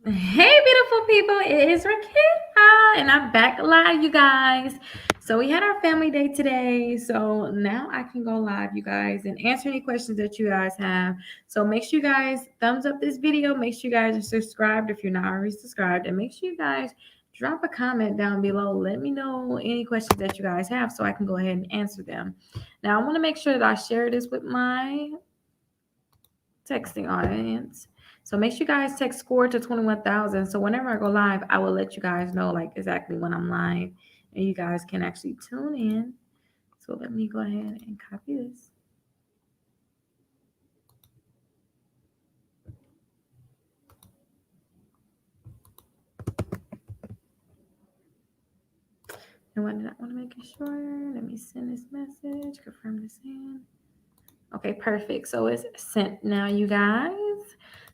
Hey, beautiful people, it is Rickita, and I'm back live, you guys. So, we had our family day today, so now I can go live, you guys, and answer any questions that you guys have. So, make sure you guys thumbs up this video, make sure you guys are subscribed if you're not already subscribed, and make sure you guys drop a comment down below. Let me know any questions that you guys have so I can go ahead and answer them. Now, I want to make sure that I share this with my texting audience. So make sure you guys text score to 21,000. So whenever I go live, I will let you guys know like exactly when I'm live and you guys can actually tune in. So let me go ahead and copy this. And what did I want to make sure? Let me send this message, confirm this in. Okay, perfect. So it's sent now, you guys.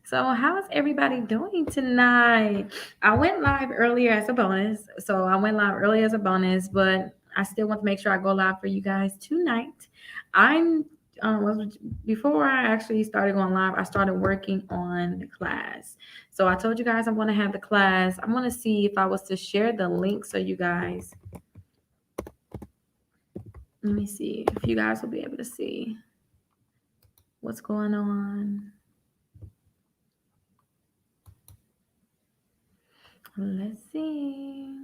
So how's everybody doing tonight? I went live earlier as a bonus. But I still want to make sure I go live for you guys tonight. I'm before I actually started going live, I started working on the class. So I told you guys I'm going to have the class. I'm going to see if I was to share the link so you guys. Let me see if you guys will be able to see what's going on. Let's see.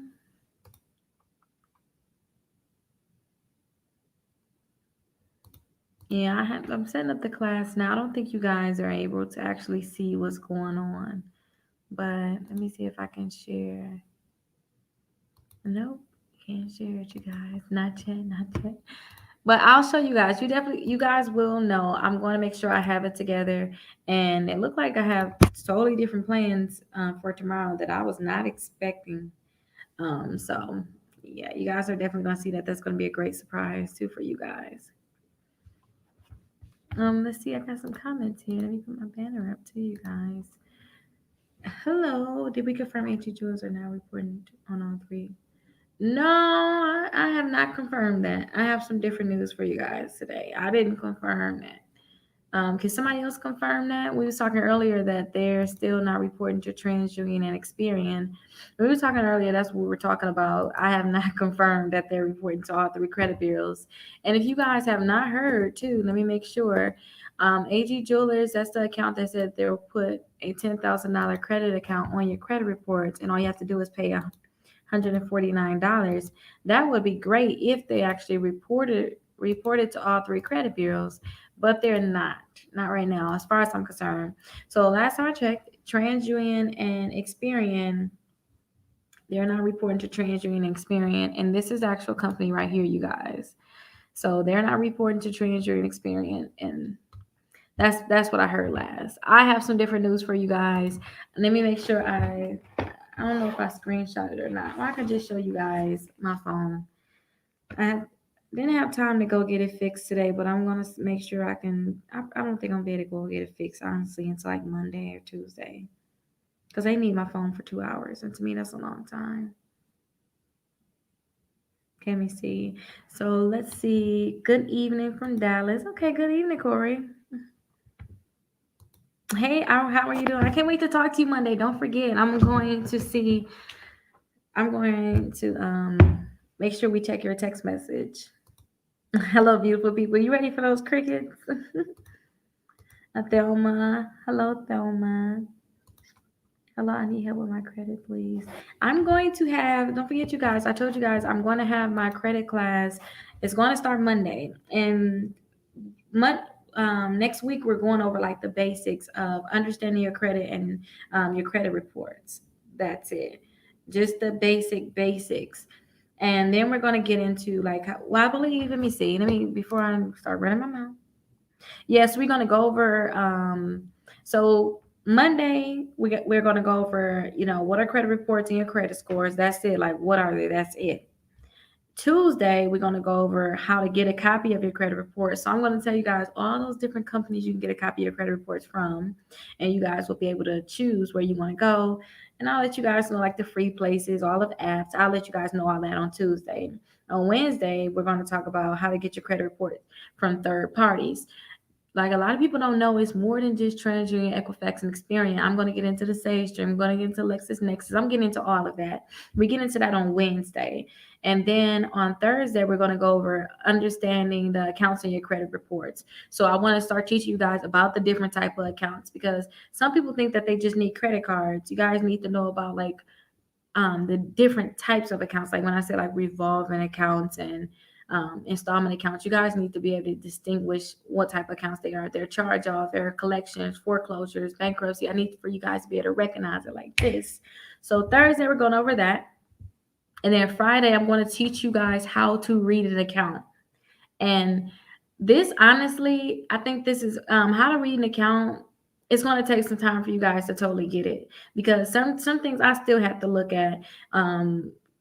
Yeah, I'm setting up the class now. I don't think you guys are able to actually see what's going on. But let me see if I can share. Nope, can't share it, you guys. Not yet, not yet. But I'll show you guys. You guys will know. I'm going to make sure I have it together. And it looked like I have totally different plans for tomorrow that I was not expecting. So yeah, you guys are definitely going to see that. That's going to be a great surprise too for you guys. Let's see. I got some comments here. Let me put my banner up to you guys. Hello. Did we confirm AG Jewels are now reporting on all three? No, I have not confirmed that. I have some different news for you guys today. I didn't confirm that. Can somebody else confirm that? We was talking earlier that they're still not reporting to TransUnion and Experian. We were talking earlier, that's what we were talking about. I have not confirmed that they're reporting to all three credit bureaus. And if you guys have not heard too, let me make sure. AG Jewelers, that's the account that said they'll put a $10,000 credit account on your credit reports, and all you have to do is pay $149. That would be great if they actually reported to all three credit bureaus, but they're not right now, as far as I'm concerned. So last time I checked, TransUnion and Experian, they're not reporting to TransUnion and Experian, and this is the actual company right here, you guys. So they're not reporting to TransUnion and Experian, and that's what I heard last. I have some different news for you guys. Let me make sure I don't know if I screenshot it or not. Or I can just show you guys my phone. Didn't have time to go get it fixed today, but I'm gonna make sure I can. I don't think I'm gonna be able to go get it fixed honestly until like Monday or Tuesday, because they need my phone for 2 hours, and to me that's a long time. Can we see? So let's see. Good evening from Dallas. Okay, good evening, Corey. Hey, how are you doing? I can't wait to talk to you Monday. Don't forget, I'm going to see. I'm going to make sure we check your text message. Hello, beautiful people. You ready for those crickets? Thelma. Hello, Thelma. Hello, I need help with my credit, please. I'm going to have, don't forget, you guys, I told you guys I'm going to have my credit class. It's going to start Monday. And month, next week, we're going over like the basics of understanding your credit and your credit reports. That's it. Just the basics. And then we're going to get into like, well, I believe, let me see. Before I start running my mouth. Yes, we're gonna go over. So Monday we're gonna go over. What are credit reports and your credit scores. That's it. Like, what are they? That's it. Tuesday we're gonna go over how to get a copy of your credit report. So I'm gonna tell you guys all those different companies you can get a copy of your credit reports from, and you guys will be able to choose where you want to go. And I'll let you guys know like the free places, all of the apps. I'll let you guys know all that on Tuesday. On Wednesday, we're going to talk about how to get your credit report from third parties. Like a lot of people don't know, it's more than just Treasury and Equifax and Experian. I'm going to get into the Sage Stream. I'm going to get into LexisNexis. I'm getting into all of that. We get into that on Wednesday. And then on Thursday, we're going to go over understanding the accounts in your credit reports. So I want to start teaching you guys about the different type of accounts, because some people think that they just need credit cards. You guys need to know about like the different types of accounts. Like when I say like revolving accounts and installment accounts, you guys need to be able to distinguish what type of accounts they are. They're charge off, they're collections, foreclosures, bankruptcy. I need for you guys to be able to recognize it like this. So Thursday, we're going over that. And then Friday, I'm going to teach you guys how to read an account. And this, honestly, I think this is how to read an account. It's going to take some time for you guys to totally get it, because some things I still have to look at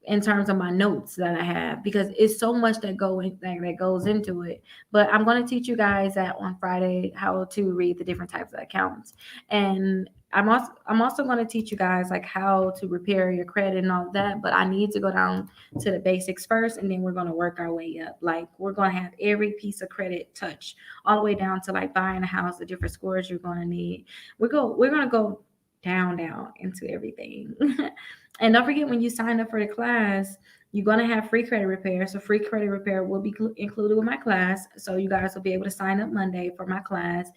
in terms of my notes that I have, because it's so much that goes into it. But I'm going to teach you guys that on Friday how to read the different types of accounts. And I'm also going to teach you guys like how to repair your credit and all that. But I need to go down to the basics first, and then we're going to work our way up. Like we're going to have every piece of credit touch all the way down to like buying a house, the different scores you're going to need. We're going to go down into everything. And don't forget, when you sign up for the class, you're going to have free credit repair. So free credit repair will be included with my class. So you guys will be able to sign up Monday for my class.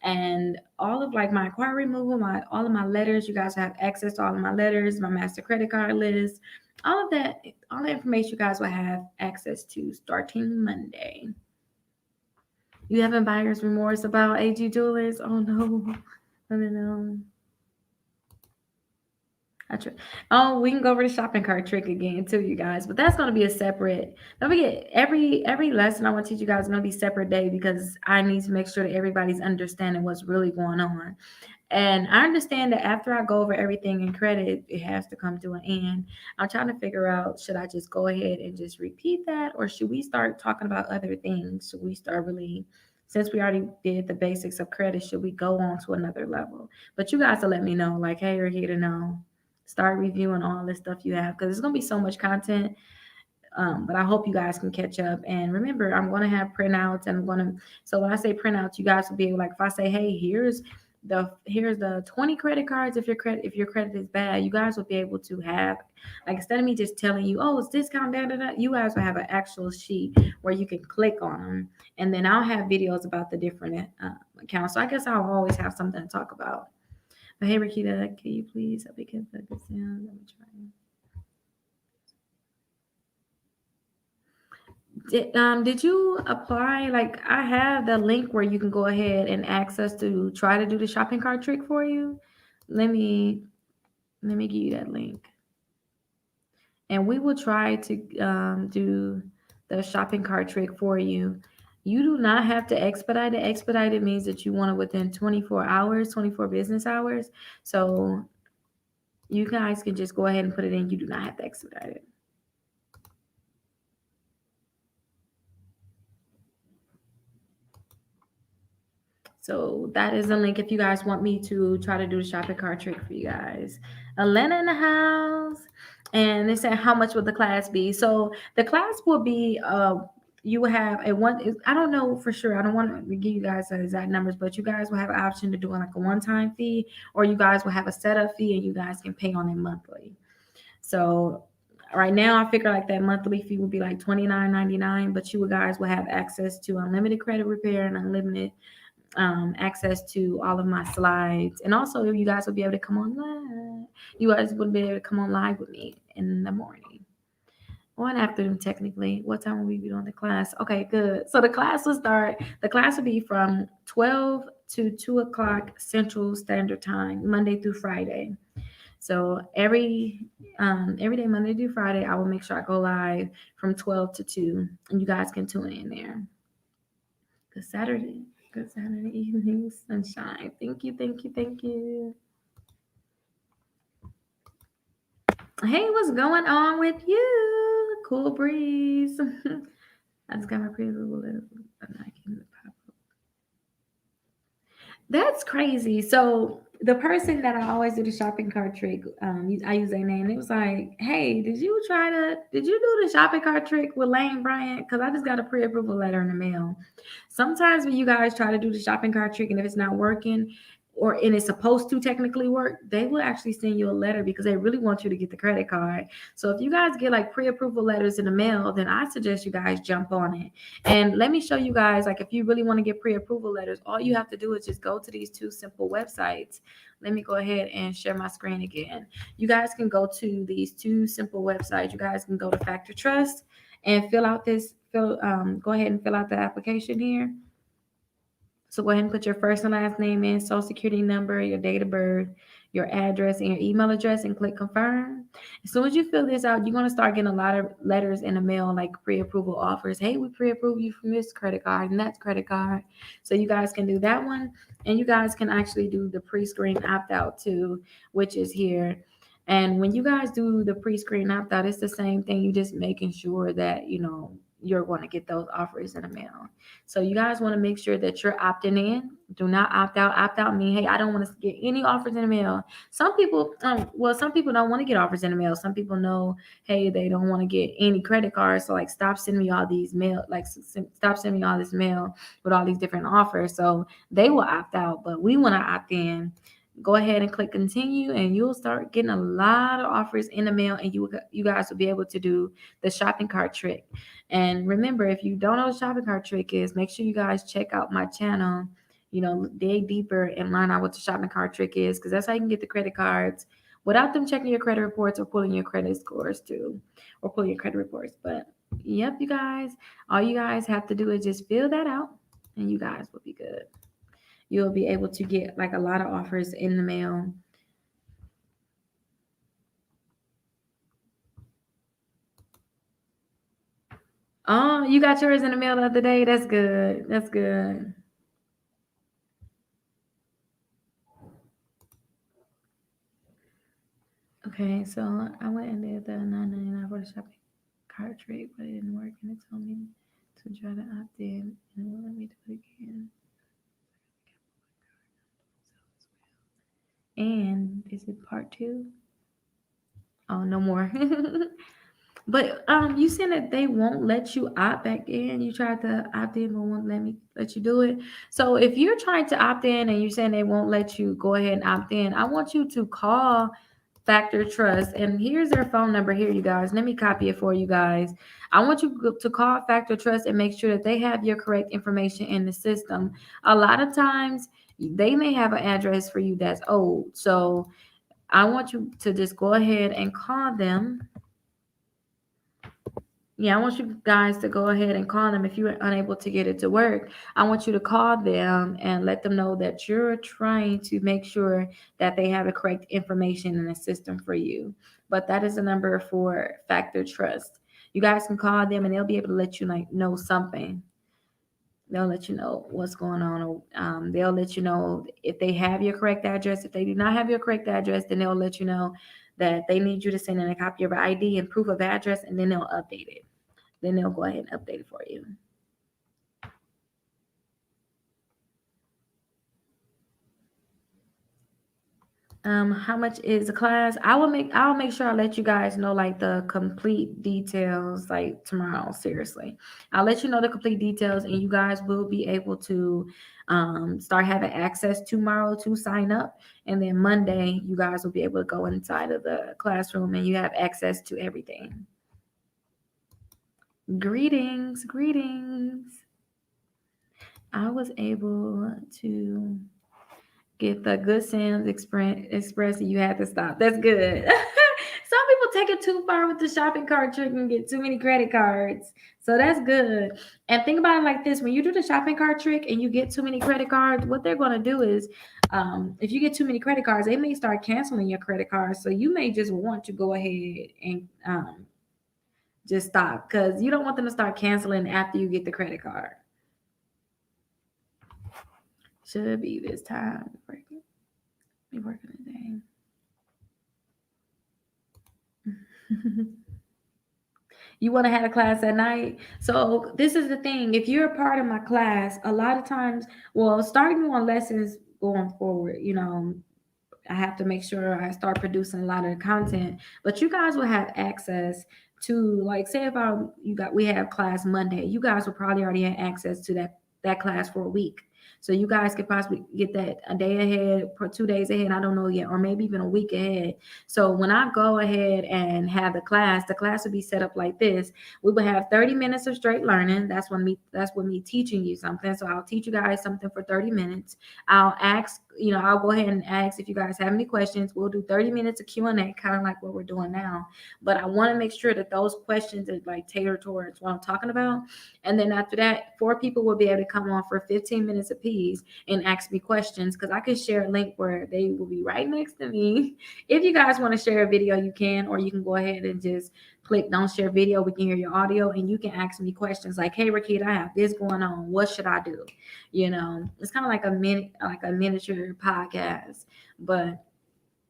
And all of like my inquiry removal, all of my letters, you guys have access to all of my letters, my master credit card list, all of that, all the information you guys will have access to starting Monday. You having buyer's remorse about AG Jewelers? Oh no. No. Oh, we can go over the shopping cart trick again too, you guys. But that's gonna be a separate. Don't forget, every lesson I want to teach you guys is gonna be separate day, because I need to make sure that everybody's understanding what's really going on. And I understand that after I go over everything in credit, it has to come to an end. I'm trying to figure out, should I just go ahead and just repeat that, or should we start talking about other things? Should we start really, since we already did the basics of credit, should we go on to another level? But you guys will let me know, like, hey, you're here to know. Start reviewing all this stuff you have, because it's going to be so much content. But I hope you guys can catch up. And remember, I'm going to have printouts, and so when I say printouts, you guys will be able, like, if I say, hey, here's the 20 credit cards, if your credit is bad, you guys will be able to have, like, instead of me just telling you, oh, it's discount, you guys will have an actual sheet where you can click on them. And then I'll have videos about the different accounts. So I guess I'll always have something to talk about. But hey, Rickita, can you please help me get the good sound? Let me try. Did you apply? Like, I have the link where you can go ahead and access to try to do the shopping cart trick for you. Let me give you that link, and we will try to do the shopping cart trick for you. You do not have to expedite it. Expedited means that you want it within 24 hours, 24 business hours. So you guys can just go ahead and put it in. You do not have to expedite it. So that is a link if you guys want me to try to do the shopping cart trick for you guys. Elena in the house. And they said, how much would the class be? So the class will be you will have a one. I don't know for sure. I don't want to give you guys the exact numbers, but you guys will have an option to do like a one-time fee, or you guys will have a setup fee, and you guys can pay on it monthly. So right now, I figure like that monthly fee would be like $29.99, but you guys will have access to unlimited credit repair and unlimited access to all of my slides. And also, you guys will be able to come on live. You guys will be able to come on live with me in the morning. One afternoon, technically. What time will we be doing the class? Okay, good. So the class will be from 12 to 2 o'clock Central Standard Time, Monday through Friday. So every day, Monday through Friday, I will make sure I go live from 12 to 2, and you guys can tune in there. Good Saturday evening, sunshine. Thank you. Hey, what's going on with you? Cool breeze. I just got my pretty little pop up. That's crazy. So the person that I always do the shopping cart trick, I use their name. It was like, hey, did you do the shopping cart trick with Lane Bryant? Because I just got a pre-approval letter in the mail. Sometimes when you guys try to do the shopping cart trick and if it's not working, and it's supposed to technically work, they will actually send you a letter because they really want you to get the credit card. So if you guys get like pre-approval letters in the mail, then I suggest you guys jump on it. And let me show you guys, like if you really want to get pre-approval letters, all you have to do is just go to these two simple websites. Let me go ahead and share my screen again. You guys can go to these two simple websites. You guys can go to FactorTrust and go ahead and fill out the application here. So go ahead and put your first and last name in, social security number, your date of birth, your address, and your email address, and click confirm. As soon as you fill this out, you're going to start getting a lot of letters in the mail, like pre-approval offers. Hey, we pre-approve you from this credit card and that credit card. So you guys can do that one. And you guys can actually do the pre-screen opt-out too, which is here. And when you guys do the pre-screen opt-out, it's the same thing. You just making sure that, you're going to get those offers in the mail. So you guys want to make sure that you're opting in. Do not opt out. Opt out mean, hey, I don't want to get any offers in the mail. Some people don't want to get offers in the mail. Some people know, hey, they don't want to get any credit cards. So like, stop sending me all these mail. Like, stop sending me all this mail with all these different offers. So they will opt out, but we want to opt in. Go ahead and click continue, and you'll start getting a lot of offers in the mail, and you guys will be able to do the shopping cart trick. And remember, if you don't know what the shopping cart trick is, make sure you guys check out my channel. Dig deeper and learn out what the shopping cart trick is, because that's how you can get the credit cards without them checking your credit reports or pulling your credit scores too, or pulling your credit reports. But yep, you guys, all you guys have to do is just fill that out, and you guys will be good. You'll be able to get like a lot of offers in the mail. Oh, you got yours in the mail the other day. That's good. That's good. Okay, so I went and did the 9.99 for the shopping cart trick, but it didn't work, and it told me to try to opt in, and it won't let me do it again. And is it part two? Oh, no more. But you said that they won't let you opt back in. You tried to opt in, but won't let you do it. So if you're trying to opt in and you're saying they won't let you go ahead and opt in, I want you to call Factor Trust. And here's their phone number here, you guys. Let me copy it for you guys. I want you to call Factor Trust and make sure that they have your correct information in the system. A lot of times they may have an address for you that's old. So I want you to just go ahead and call them. Yeah, I want you guys to go ahead and call them if you are unable to get it to work. I want you to call them and let them know that you're trying to make sure that they have the correct information in the system for you. But that is the number for Factor Trust. You guys can call them and they'll be able to let you know something. They'll let you know what's going on. They'll let you know if they have your correct address. If they do not have your correct address, then they'll let you know that they need you to send in a copy of your ID and proof of address, and then they'll update it. Then they'll go ahead and update it for you. How much is the class? I'll make sure I let you guys know like the complete details like tomorrow. Seriously. I'll let you know the complete details, and you guys will be able to start having access tomorrow to sign up. And then Monday, you guys will be able to go inside of the classroom and you have access to everything. Greetings, greetings. I was able to get the good Sam's Express, and you had to stop. That's good. Some people take it too far with the shopping cart trick and get too many credit cards. So that's good. And think about it like this: when you do the shopping cart trick and you get too many credit cards, what they're going to do is, if you get too many credit cards, they may start canceling your credit cards. So you may just want to go ahead and just stop, because you don't want them to start canceling after you get the credit card. Should be this time. Be working today. You want to have a class at night. So this is the thing. If you're a part of my class, a lot of times, well, starting on lessons going forward, I have to make sure I start producing a lot of the content. But you guys will have access to, like, say if we have class Monday, you guys will probably already have access to that class for a week. So you guys could possibly get that a day ahead, 2 days ahead, I don't know yet, or maybe even a week ahead. So when I go ahead and have the class will be set up like this. We will have 30 minutes of straight learning. That's what me teaching you something. So I'll teach you guys something for 30 minutes. I'll go ahead and ask if you guys have any questions. We'll do 30 minutes of Q&A, kind of like what we're doing now. But I want to make sure that those questions are like tailored towards what I'm talking about. And then after that, 4 people will be able to come on for 15 minutes apiece and ask me questions, because I can share a link where they will be right next to me. If you guys want to share a video, you can, or you can go ahead and just click don't share video. We can hear your audio and you can ask me questions like, hey, Rickita, I have this going on. What should I do? It's kind of like a miniature podcast, but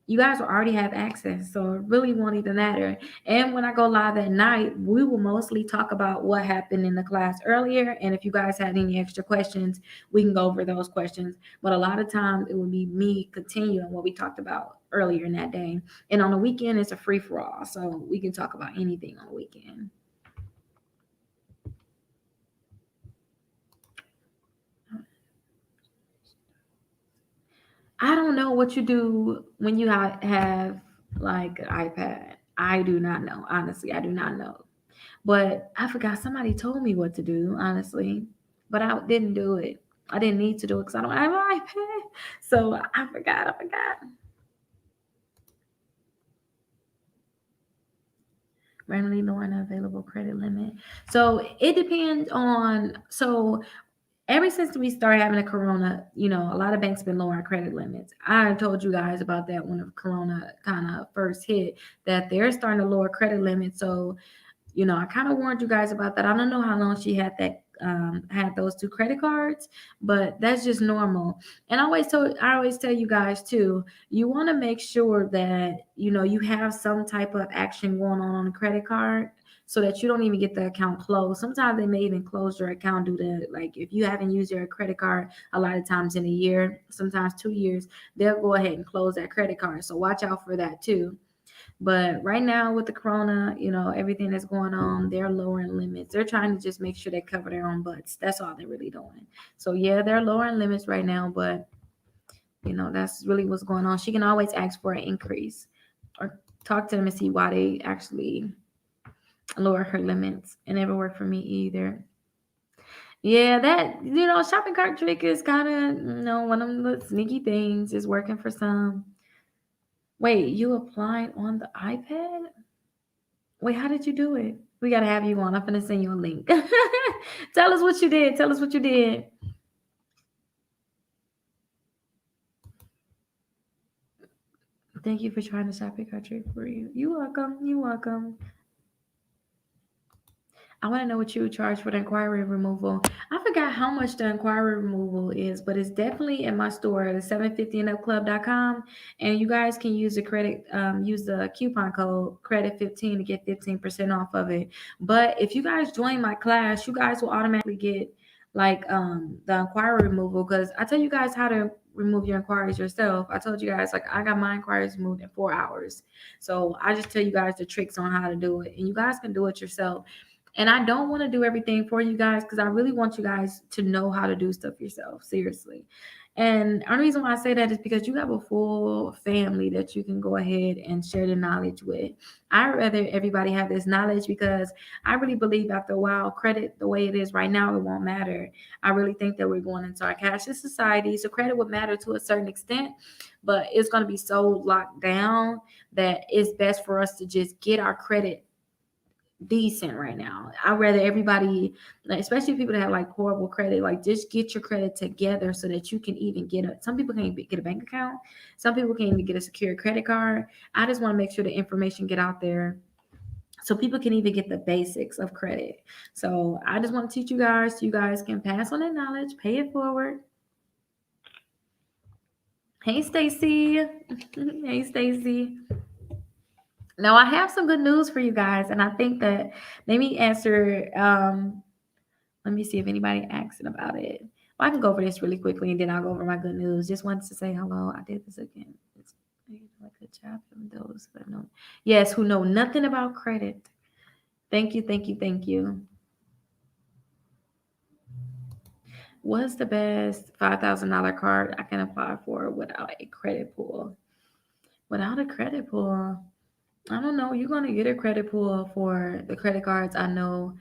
you guys will already have access, so it really won't even matter. And when I go live at night, we will mostly talk about what happened in the class earlier. And if you guys had any extra questions, we can go over those questions. But a lot of times it will be me continuing what we talked about earlier in that day. And on the weekend, it's a free for all, so we can talk about anything on the weekend. I don't know what you do when you have like an iPad. I do not know. Honestly, I do not know. But I forgot, somebody told me what to do, honestly. But I didn't do it. I didn't need to do it because I don't have an iPad. So I forgot. Randomly lowering the available credit limit. So it depends on, so ever since we started having a corona, a lot of banks been lowering credit limits. I told you guys about that when the corona kind of first hit, that they're starting to lower credit limits. So I kind of warned you guys about that. I don't know how long she had those 2 credit cards, but that's just normal. And I always tell you guys too, you want to make sure that you have some type of action going on a credit card, so that you don't even get the account closed. Sometimes they may even close your account due to, like, if you haven't used your credit card a lot of times in a year, sometimes 2 years, they'll go ahead and close that credit card. So watch out for that too. But right now with the corona, everything that's going on, they're lowering limits. They're trying to just make sure they cover their own butts. That's all they're really doing. So yeah, they're lowering limits right now, but that's really what's going on. She can always ask for an increase or talk to them and see why they actually lower her limits. It never worked for me either. Yeah, that shopping cart trick is kind of one of the sneaky things. Is working for some. Wait, you applied on the iPad? Wait, how did you do it? We gotta have you on. I'm gonna send you a link. Tell us what you did. Tell us what you did. Thank you for trying to shop your country for you. You're welcome. You're welcome. I want to know what you would charge for the inquiry removal. I forgot how much the inquiry removal is, but it's definitely in my store, the 750andupclub.com. And you guys can use the coupon code credit15 to get 15% off of it. But if you guys join my class, you guys will automatically get like the inquiry removal, because I tell you guys how to remove your inquiries yourself. I told you guys, like, I got my inquiries removed in 4 hours. So I just tell you guys the tricks on how to do it, and you guys can do it yourself. And I don't want to do everything for you guys, because I really want you guys to know how to do stuff yourself, seriously. And the reason why I say that is because you have a full family that you can go ahead and share the knowledge with. I'd rather everybody have this knowledge, because I really believe after a while, credit the way it is right now, it won't matter. I really think that we're going into our cashless society. So credit would matter to a certain extent, but it's going to be so locked down that it's best for us to just get our credit decent right now. I'd rather everybody, like, especially people that have like horrible credit, like, just get your credit together so that you can even some people can't get a bank account. Some people can't even get a secure credit card. I just want to make sure the information get out there so people can even get the basics of credit. So I just want to teach you guys so you guys can pass on that knowledge, pay it forward. Hey, Stacy. Hey, Stacy. Now, I have some good news for you guys, and I think that, let me answer. Let me see if anybody asking about it. Well, I can go over this really quickly, and then I'll go over my good news. Just wanted to say hello. I did this again. You do a good job of those that know. Yes, who know nothing about credit. Thank you, thank you, thank you. What's the best $5,000 card I can apply for without a credit pull? Without a credit pull, I don't know. You're gonna get a credit pull for the credit cards I know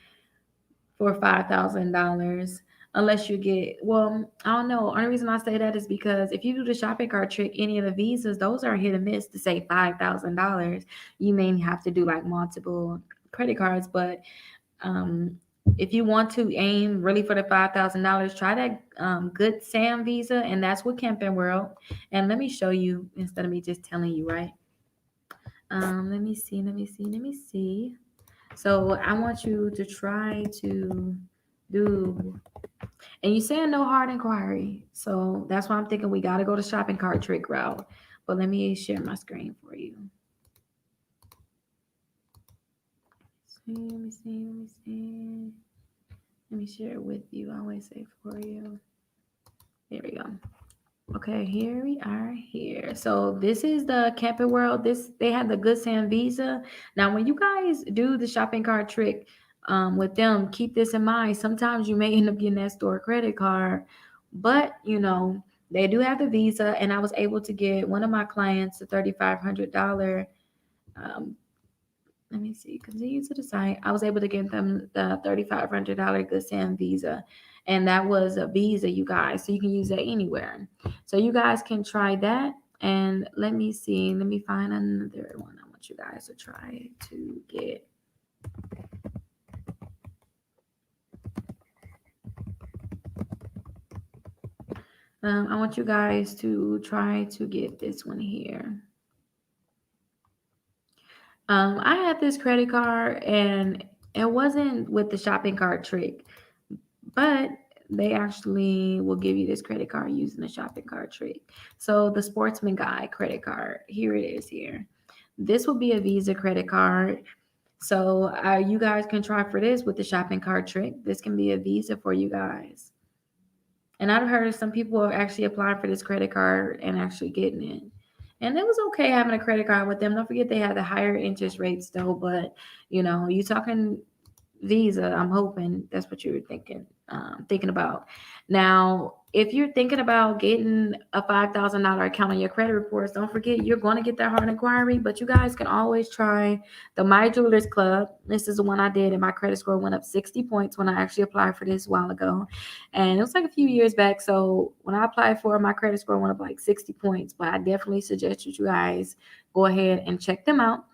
for $5,000, unless you get. Well, I don't know. Only reason I say that is because if you do the shopping cart trick, any of the visas, those are hit or miss. To say $5,000, you may have to do like multiple credit cards, but um, if you want to aim really for the $5,000, try that Good Sam Visa, and that's with Camping World. And let me show you instead of me just telling you, right? Let me see, let me see, let me see. So I want you to try to do, and you saying no hard inquiry. So that's why I'm thinking we got to go to shopping cart trick route. But let me share my screen for you. Let me see, let me see. Let me share it with you. I always say for you. There we go. Okay, here we are here. So this is the Camping World. This they have the Good Sam Visa. Now, when you guys do the shopping cart trick with them, keep this in mind. Sometimes you may end up getting that store credit card, but they do have the Visa, and I was able to get one of my clients a $3,500. Um, Let me see. Continue to the site. I was able to get them the $3,500 Good Sam Visa, and that was a Visa, you guys. So you can use that anywhere. So you guys can try that. And let me see. Let me find another one. I want you guys to try to get. I want you guys to try to get this one here. I had this credit card, and it wasn't with the shopping cart trick, but they actually will give you this credit card using the shopping cart trick. So the Sportsman Guy credit card, here it is here. This will be a Visa credit card. So you guys can try for this with the shopping cart trick. This can be a Visa for you guys. And I've heard some people are actually applying for this credit card and actually getting it. And it was okay having a credit card with them. Don't forget they have the higher interest rates though, but you talking Visa, I'm hoping that's what you were thinking about. Now, if you're thinking about getting a $5,000 account on your credit reports, don't forget you're going to get that hard inquiry. But you guys can always try the My Jewelers Club. This is the one I did, and my credit score went up 60 points when I actually applied for this a while ago, and it was like a few years back. So when I applied for it, my credit score went up like 60 points. But I definitely suggest you guys go ahead and check them out.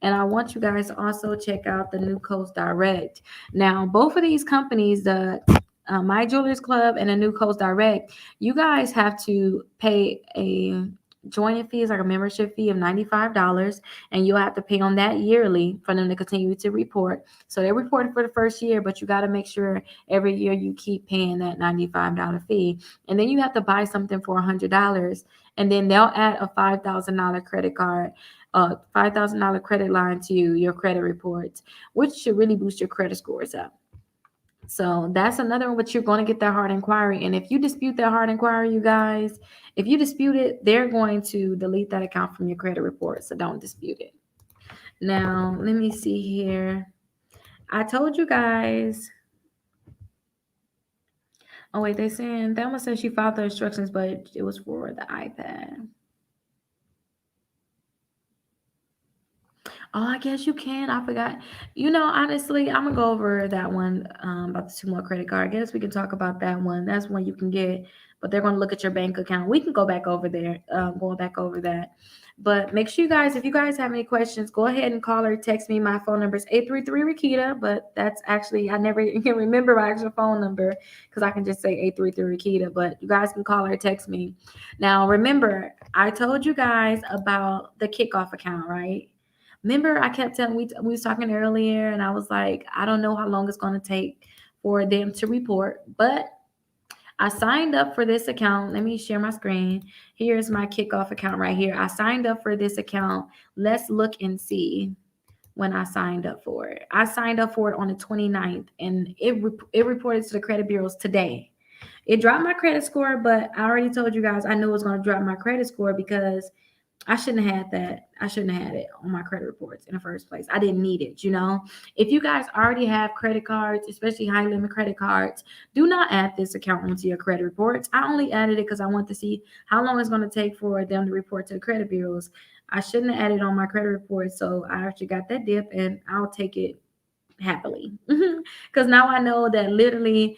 And I want you guys to also check out the New Coast Direct. Now, both of these companies, the My Jewelers Club and the New Coast Direct, you guys have to pay a joining fee, is like a membership fee of $95, and you'll have to pay on that yearly for them to continue to report. So they reported for the first year, but you got to make sure every year you keep paying that $95 fee. And then you have to buy something for $100, and then they'll add a $5,000 credit card, $5,000 credit line to your credit reports, which should really boost your credit scores up. So that's another one, but you're going to get that hard inquiry. And if you dispute that hard inquiry, you guys, if you dispute it, they're going to delete that account from your credit report. So don't dispute it. Now, let me see here. I told you guys. Oh, wait, they're saying Thelma said she followed the instructions, but it was for the iPad. Oh, I guess you can. I forgot. Honestly, I'm gonna go over that one about the 2 more credit card. I guess we can talk about that one. That's one you can get, but they're gonna look at your bank account. We can go back over there, going back over that. But make sure you guys, if you guys have any questions, go ahead and call or text me. My phone number is 833 Rickita, but that's actually I never can remember my actual phone number because I can just say 833 Rickita. But you guys can call or text me. Now remember, I told you guys about the Kickoff account, right? Remember, I kept telling we was talking earlier, and I was like, I don't know how long it's going to take for them to report, but I signed up for this account. Let me share my screen. Here's my Kickoff account right here. I signed up for this account. Let's look and see when I signed up for it. I signed up for it on the 29th, and it reported to the credit bureaus today. It dropped my credit score, but I already told you guys I knew it was going to drop my credit score because I shouldn't have had that. I shouldn't have had it on my credit reports in the first place. I didn't need it, you know. If you guys already have credit cards, especially high limit credit cards, do not add this account onto your credit reports. I only added it because I want to see how long it's going to take for them to report to the credit bureaus. I shouldn't have added on my credit report, so I actually got that dip, and I'll take it happily because now I know that literally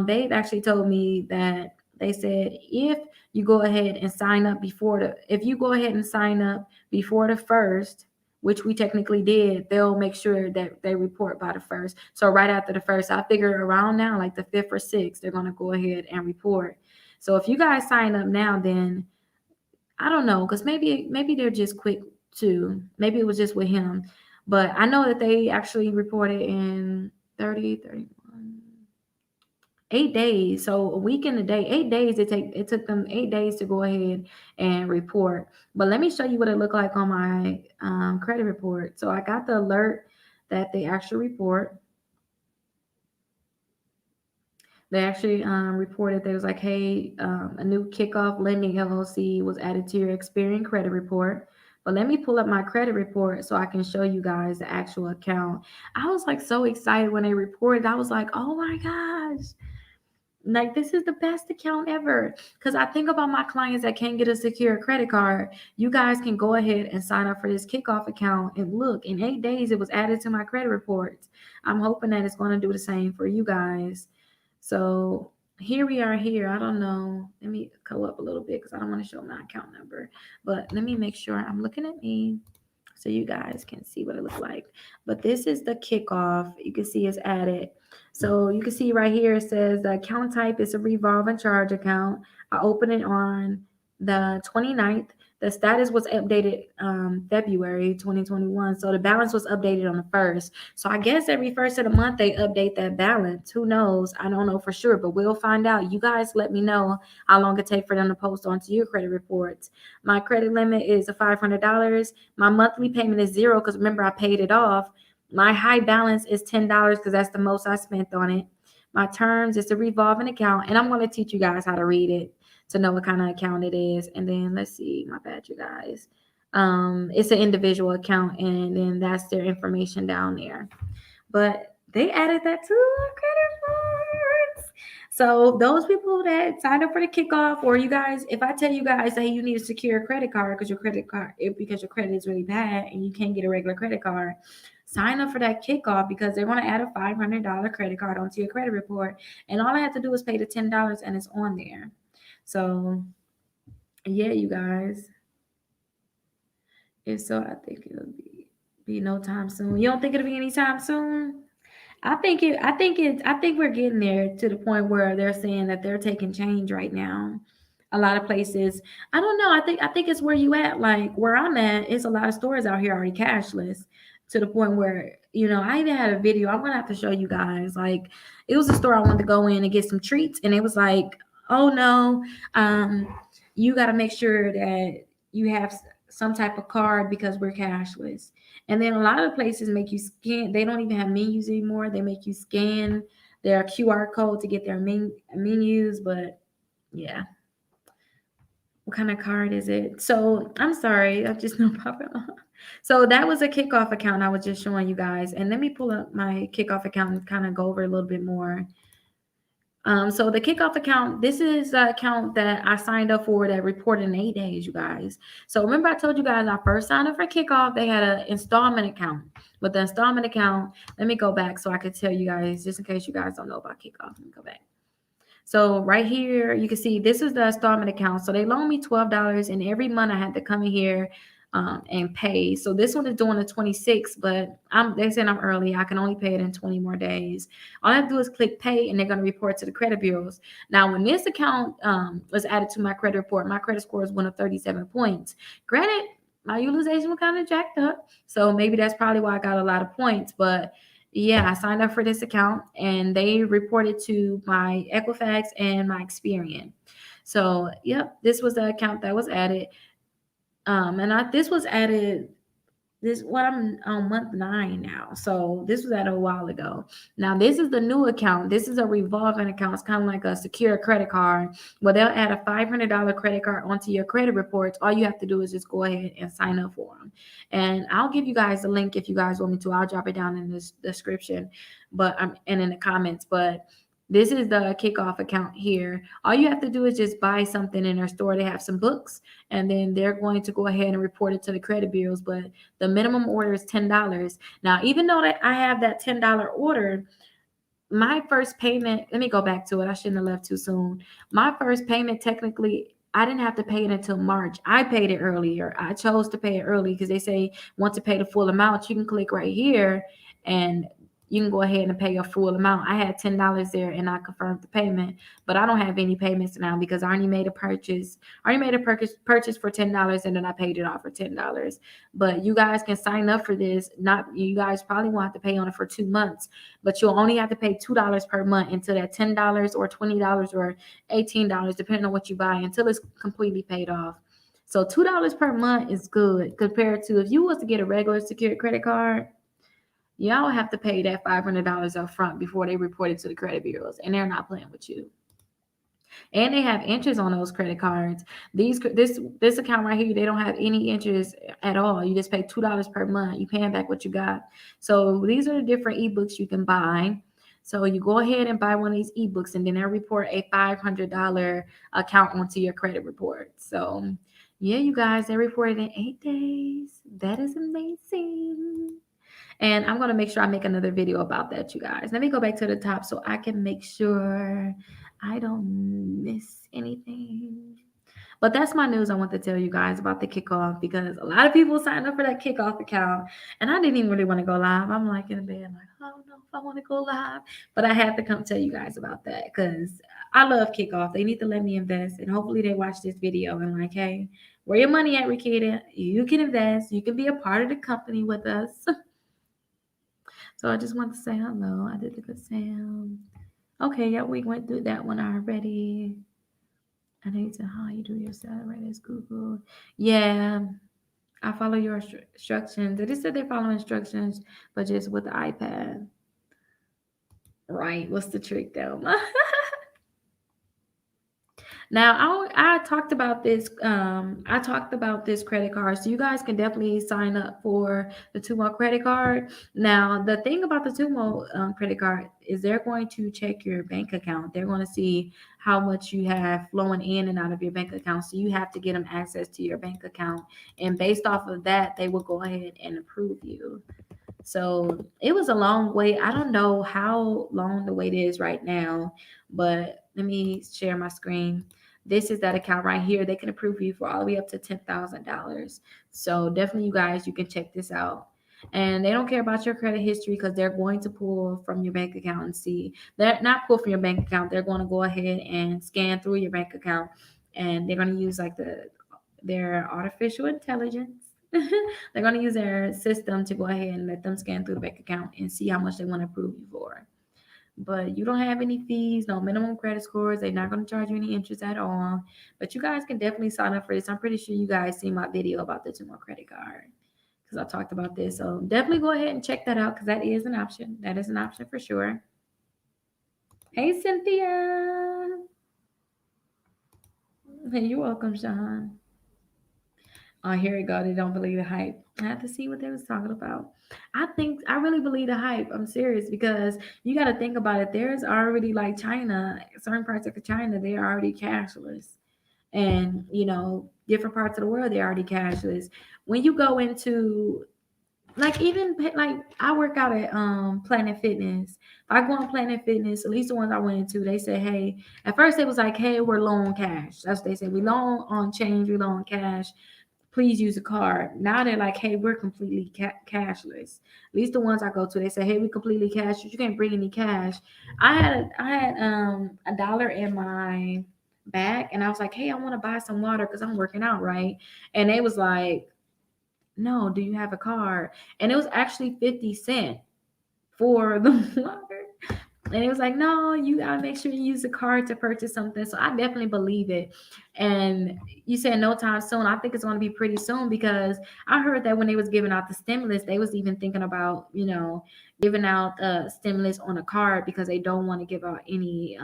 they've actually told me that they said if you go ahead and sign up before the if you go ahead and sign up before the first, which we technically did, they'll make sure that they report by the first. So right after the first, I figure around now like the fifth or sixth, they're going to go ahead and report. So if you guys sign up now, then I don't know, because maybe they're just quick too. Maybe it was just with him. But I know that they actually reported in 30, 31, 8 days. So a week and a day, 8 days it took them 8 days to go ahead and report. But let me show you what it looked like on my credit report. So I got the alert that they actually report. They actually reported there was like, hey, a new Kickoff Lending LLC was added to your Experian credit report. But let me pull up my credit report so I can show you guys the actual account. I was like so excited when they reported. I was like, oh my gosh, like this is the best account ever. Because I think about my clients that can't get a secure credit card. You guys can go ahead and sign up for this Kickoff account, and look, in 8 days it was added to my credit reports. I'm hoping that it's going to do the same for you guys. So here we are here. I don't know. Let me go up a little bit because I don't want to show my account number. But let me make sure I'm looking at me so you guys can see what it looks like. But this is the Kickoff. You can see it's added. So you can see right here it says the account type is a revolving charge account. I opened it on the 29th. The status was updated February 2021. So the balance was updated on the first. So I guess every first of the month they update that balance. Who knows? I don't know for sure, but we'll find out. You guys let me know how long it takes for them to post onto your credit reports. My credit limit is $500. My monthly payment is zero because remember I paid it off. My high balance is $10 because that's the most I spent on it. My terms is a revolving account, and I'm going to teach you guys how to read it to know what kind of account it is. And then let's see, my bad, you guys. It's an individual account, and then that's their information down there. But they added that to our credit cards. So those people that signed up for the Kickoff, or you guys, if I tell you guys, hey, you need a secure credit card because your credit is really bad and you can't get a regular credit card, sign up for that Kickoff because they're going to add a $500 credit card onto your credit report, and all I have to do is pay the $10 and it's on there. So yeah, you guys. If so, I think it'll be no time soon. You don't think it'll be anytime soon? I think we're getting there to the point where they're saying that they're taking change right now. A lot of places. I don't know. I think it's where you at. Like where I'm at, it's a lot of stores out here already cashless to the point where, I even had a video. I'm gonna have to show you guys. Like it was a store I wanted to go in and get some treats, and it was like, oh no, um, you gotta make sure that you have some type of card because we're cashless. And then a lot of places make you scan. They don't even have menus anymore. They make you scan their QR code to get their menus. But yeah, what kind of card is it? So I'm sorry, I just know popping up. So that was a Kickoff account I was just showing you guys. And let me pull up my Kickoff account and kind of go over a little bit more. So the Kickoff account, this is the account that I signed up for that reported in 8 days, you guys. So remember I told you guys I first signed up for Kickoff, they had an installment account. With the installment account, let me go back so I could tell you guys, just in case you guys don't know about Kickoff. Let me go back. So right here, you can see this is the installment account. So they loaned me $12, and every month I had to come in here and pay. So this one is doing the 26, but they said I'm early. I can only pay it in 20 more days. All I have to do is click pay, and they're going to report to the credit bureaus. Now, when this account was added to my credit report, my credit score is 137 points. Granted, my utilization was kind of jacked up, so maybe that's probably why I got a lot of points. But yeah, I signed up for this account, and they reported to my Equifax and my Experian. So, yep, this was the account that was added. This was added this what I'm on month 9 now. So this was at a while ago. Now this is the new account. This is a revolving account. It's kind of like a secure credit card. Well, they'll add a $500 credit card onto your credit reports. All you have to do is just go ahead and sign up for them. And I'll give you guys a link if you guys want me to. I'll drop it down in the description, but and in the comments. But this is the Kickoff account here. All you have to do is just buy something in their store. They have some books, and then they're going to go ahead and report it to the credit bureaus. But the minimum order is $10. Now, even though that I have that $10 order, my first payment, let me go back to it. I shouldn't have left too soon. My first payment, technically, I didn't have to pay it until March. I paid it earlier. I chose to pay it early because they say once you pay the full amount, you can click right here and you can go ahead and pay your full amount. I had $10 there and I confirmed the payment, but I don't have any payments now because I already made a purchase. I already made a purchase for $10 and then I paid it off for $10. But you guys can sign up for this. Not you guys probably won't have to pay on it for 2 months, but you'll only have to pay $2 per month until that $10 or $20 or $18, depending on what you buy, until it's completely paid off. So $2 per month is good compared to if you was to get a regular secured credit card. Y'all have to pay that $500 up front before they report it to the credit bureaus, and they're not playing with you. And they have interest on those credit cards. This account right here, they don't have any interest at all. You just pay $2 per month. You paying back what you got. So these are the different ebooks you can buy. So you go ahead and buy one of these ebooks, and then they report a $500 account onto your credit report. So yeah, you guys, they reported in 8 days. That is amazing. And I'm going to make sure I make another video about that, you guys. Let me go back to the top so I can make sure I don't miss anything. But that's my news I want to tell you guys about the Kickoff, because a lot of people signed up for that Kickoff account and I didn't even really want to go live. I'm like in the bed, like, I don't know if I want to go live. But I had to come tell you guys about that because I love Kickoff. They need to let me invest, and hopefully they watch this video and like, hey, where your money at, Rickita? You can invest. You can be a part of the company with us. So I just want to say hello. I did the good sound. Okay, yeah, we went through that one already. I need to how you do your salary is Google. Yeah, I follow your instructions. They just said they follow instructions, but just with the iPad. Right. What's the trick though? Now, I talked about this. I talked about this credit card, so you guys can definitely sign up for the Tumo credit card. Now, the thing about the Tumo credit card is they're going to check your bank account. They're going to see how much you have flowing in and out of your bank account. So you have to get them access to your bank account, and based off of that, they will go ahead and approve you. So it was a long wait. I don't know how long the wait is right now, but let me share my screen. This is that account right here. They can approve you for all the way up to $10,000. So definitely, you guys, you can check this out. And they don't care about your credit history because they're going to pull from your bank account and see. They're not pull from your bank account. They're going to go ahead and scan through your bank account, and they're going to use like their artificial intelligence. They're going to use their system to go ahead and let them scan through the bank account and see how much they want to approve you for. But you don't have any fees, no minimum credit scores. They're not going to charge you any interest at all. But you guys can definitely sign up for this. I'm pretty sure you guys see my video about the Tumo credit card because I talked about this. So definitely go ahead and check that out because that is an option. That is an option for sure. Hey, Cynthia. Hey, you're welcome, Sean. Oh, here we go. They don't believe the hype. I have to see what they was talking about. I really believe the hype. I'm serious because you got to think about it. There's already like China, certain parts of China, they're already cashless, and different parts of the world they're already cashless. When you go into like even like I work out at Planet Fitness. If I go on Planet Fitness, at least the ones I went into, they said, hey, at first it was like, hey, we're low on cash. That's what they said. We low on change, we low on cash, please use a card. Now they're like, hey, we're completely cashless. At least the ones I go to, they say, hey, we completely cashless. You can't bring any cash. I had a dollar in my bag, and I was like, hey, I want to buy some water because I'm working out, right? And they was like, no, do you have a card? And it was actually 50 cents for the water. And it was like, no, you gotta make sure you use the card to purchase something. So I definitely believe it. And you said no time soon. I think it's gonna be pretty soon because I heard that when they was giving out the stimulus, they was even thinking about, giving out stimulus on a card because they don't want to give out any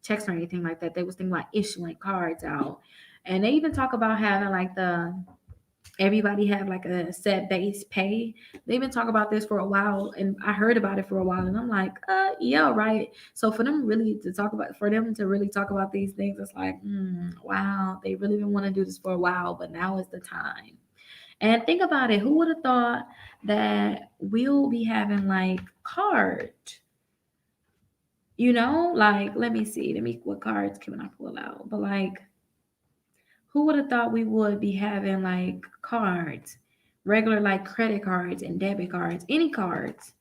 checks or anything like that. They was thinking about issuing cards out. And they even talk about having like the everybody have like a set base pay. They've been talking about this for a while, and I heard about it for a while, and I'm like, yeah, right. So for them to really talk about these things, it's like, wow, they really been want to do this for a while, but now is the time. And think about it, who would have thought that we'll be having like card, like, let me see, what cards can I pull out? But like, who would have thought we would be having like cards, regular like credit cards and debit cards, any cards?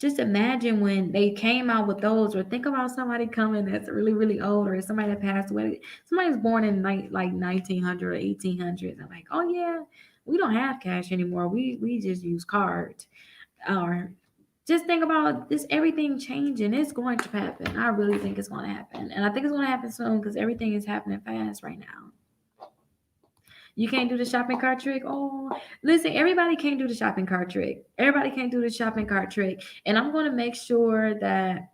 Just imagine when they came out with those, or think about somebody coming that's really, really old, or somebody that passed away. Somebody's born in like 1900 or 1800s. I'm like, oh yeah, we don't have cash anymore. We just use cards. Or just think about this, everything changing. It's going to happen. I really think it's going to happen, and I think it's going to happen soon because everything is happening fast right now. You can't do the shopping cart trick. Oh, listen, everybody can't do the shopping cart trick. Everybody can't do the shopping cart trick. And I'm going to make sure that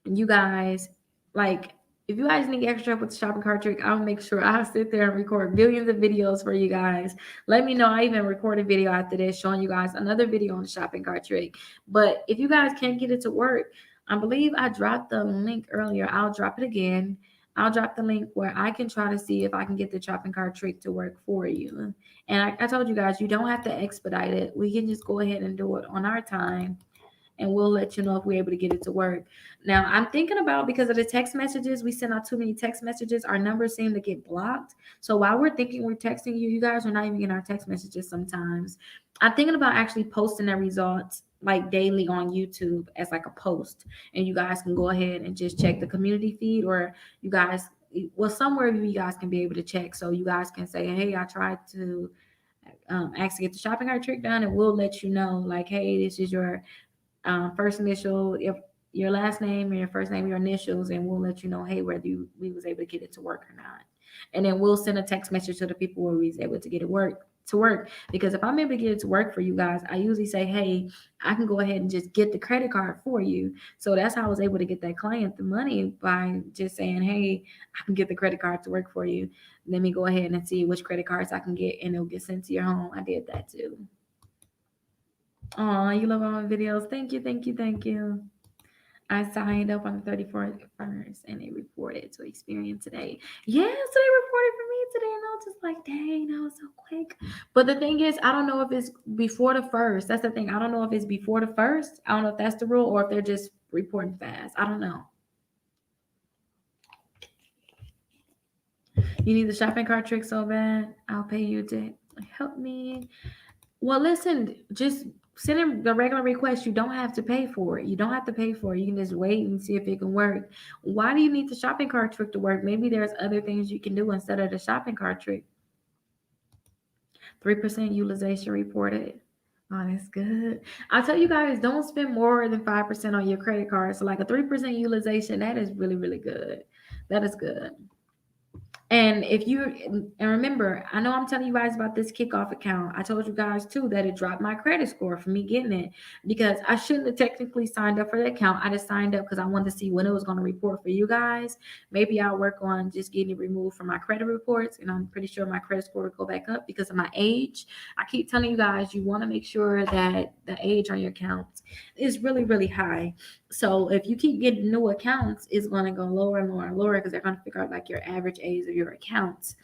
you guys, like, if you guys need extra help with the shopping cart trick, I'll make sure I'll sit there and record millions of videos for you guys. Let me know. I even record a video after this showing you guys another video on the shopping cart trick. But if you guys can't get it to work, I believe I dropped the link earlier. I'll drop it again. I'll drop the link where I can try to see if I can get the shopping cart trick to work for you. And I told you guys, you don't have to expedite it. We can just go ahead and do it on our time, and we'll let you know if we're able to get it to work. Now, I'm thinking about, because of the text messages, we send out too many text messages, our numbers seem to get blocked. So while we're thinking we're texting you, you guys are not even getting our text messages sometimes. I'm thinking about actually posting the results like daily on YouTube as like a post, and you guys can go ahead and just check the community feed, or you guys, well, somewhere you guys can be able to check, so you guys can say, hey, I tried to ask to get the shopping cart trick done, and we'll let you know, like, hey, this is your first initial, if your last name and your first name, your initials, and we'll let you know, hey, whether we was able to get it to work or not. And then we'll send a text message to the people where we was able to get it to work. Because if I'm able to get it to work for you guys, I usually say, hey, I can go ahead and just get the credit card for you. So that's how I was able to get that client the money, by just saying, hey, I can get the credit card to work for you. Let me go ahead and see which credit cards I can get, and it'll get sent to your home. I did that too. Oh, you love all my videos. Thank you, thank you, thank you. I signed up on the 34st and they reported to Experian today. Yeah, so they reported for me today, and I was just like, dang, that was so quick. But the thing is, I don't know if it's before the first. That's the thing. I don't know if it's before the first. I don't know if that's the rule, or if they're just reporting fast. I don't know. You need the shopping cart trick so bad. I'll pay you to help me. Well, listen, just send in the regular request. You don't have to pay for it. You don't have to pay for it. You can just wait and see if it can work. Why do you need the shopping cart trick to work? Maybe there's other things you can do instead of the shopping cart trick. 3% utilization reported. Oh, that's good. I tell you guys, don't spend more than 5% on your credit card. So like a 3% utilization, that is really, really good. That is good. And remember, I know I'm telling you guys about this Kickoff account. I told you guys too that it dropped my credit score for me getting it, because I shouldn't have technically signed up for the account. I just signed up because I wanted to see when it was going to report for you guys. Maybe I'll work on just getting it removed from my credit reports, and I'm pretty sure my credit score will go back up because of my age. I keep telling you guys, you want to make sure that the age on your accounts is really, really high. So if you keep getting new accounts, it's going to go lower and lower and lower, because they're going to figure out like your average age of your accounts.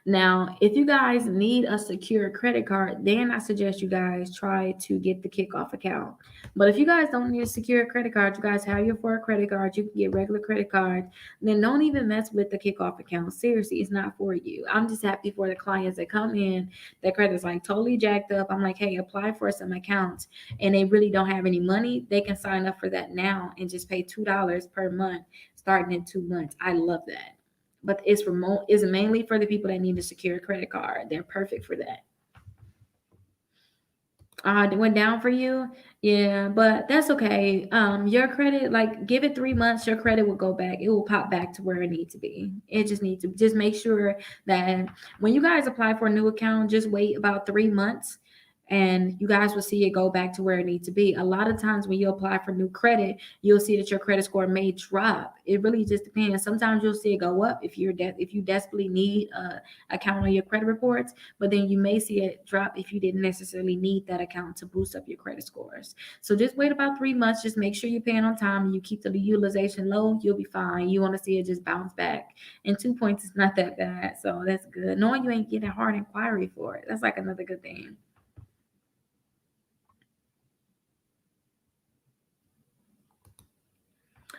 Now, if you guys need a secure credit card, then I suggest you guys try to get the Kickoff account. But if you guys don't need a secure credit card, you guys have your four credit cards, you can get regular credit cards, then don't even mess with the Kickoff account. Seriously, it's not for you. I'm just happy for the clients that come in, their credit's like totally jacked up. I'm like, hey, apply for some accounts, and they really don't have any money. They can sign up for that now and just pay $2 per month starting in 2 months. I love that. But it's remote, is mainly for the people that need a secure credit card. They're perfect for that. It went down for you. Yeah, but that's okay. Your credit, like, give it 3 months, your credit will go back. It will pop back to where it needs to be. It just needs to just make sure that when you guys apply for a new account, just wait about 3 months and you guys will see it go back to where it needs to be. A lot of times when you apply for new credit, you'll see that your credit score may drop. It really just depends. Sometimes you'll see it go up if if you desperately need a account on your credit reports, but then you may see it drop if you didn't necessarily need that account to boost up your credit scores. So just wait about 3 months. Just make sure you're paying on time and you keep the utilization low. You'll be fine. You want to see it just bounce back. And 2 points is not that bad. So that's good. Knowing you ain't getting a hard inquiry for it. That's like another good thing.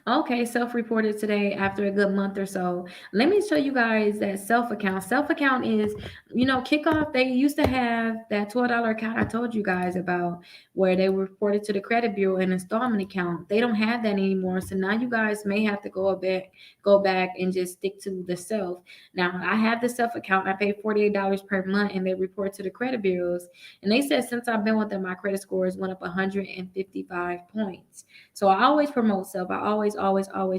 Okay, self-reported today after a good month or so. Let me show you guys that self account. Self account is, Kickoff. They used to have that $12 account I told you guys about, where they reported to the credit bureau an installment account. They don't have that anymore. So now you guys may have to go back and just stick to the self. Now I have the self account. I pay $48 per month, and they report to the credit bureaus. And they said since I've been with them, my credit scores went up 155 points. So I always promote self. I always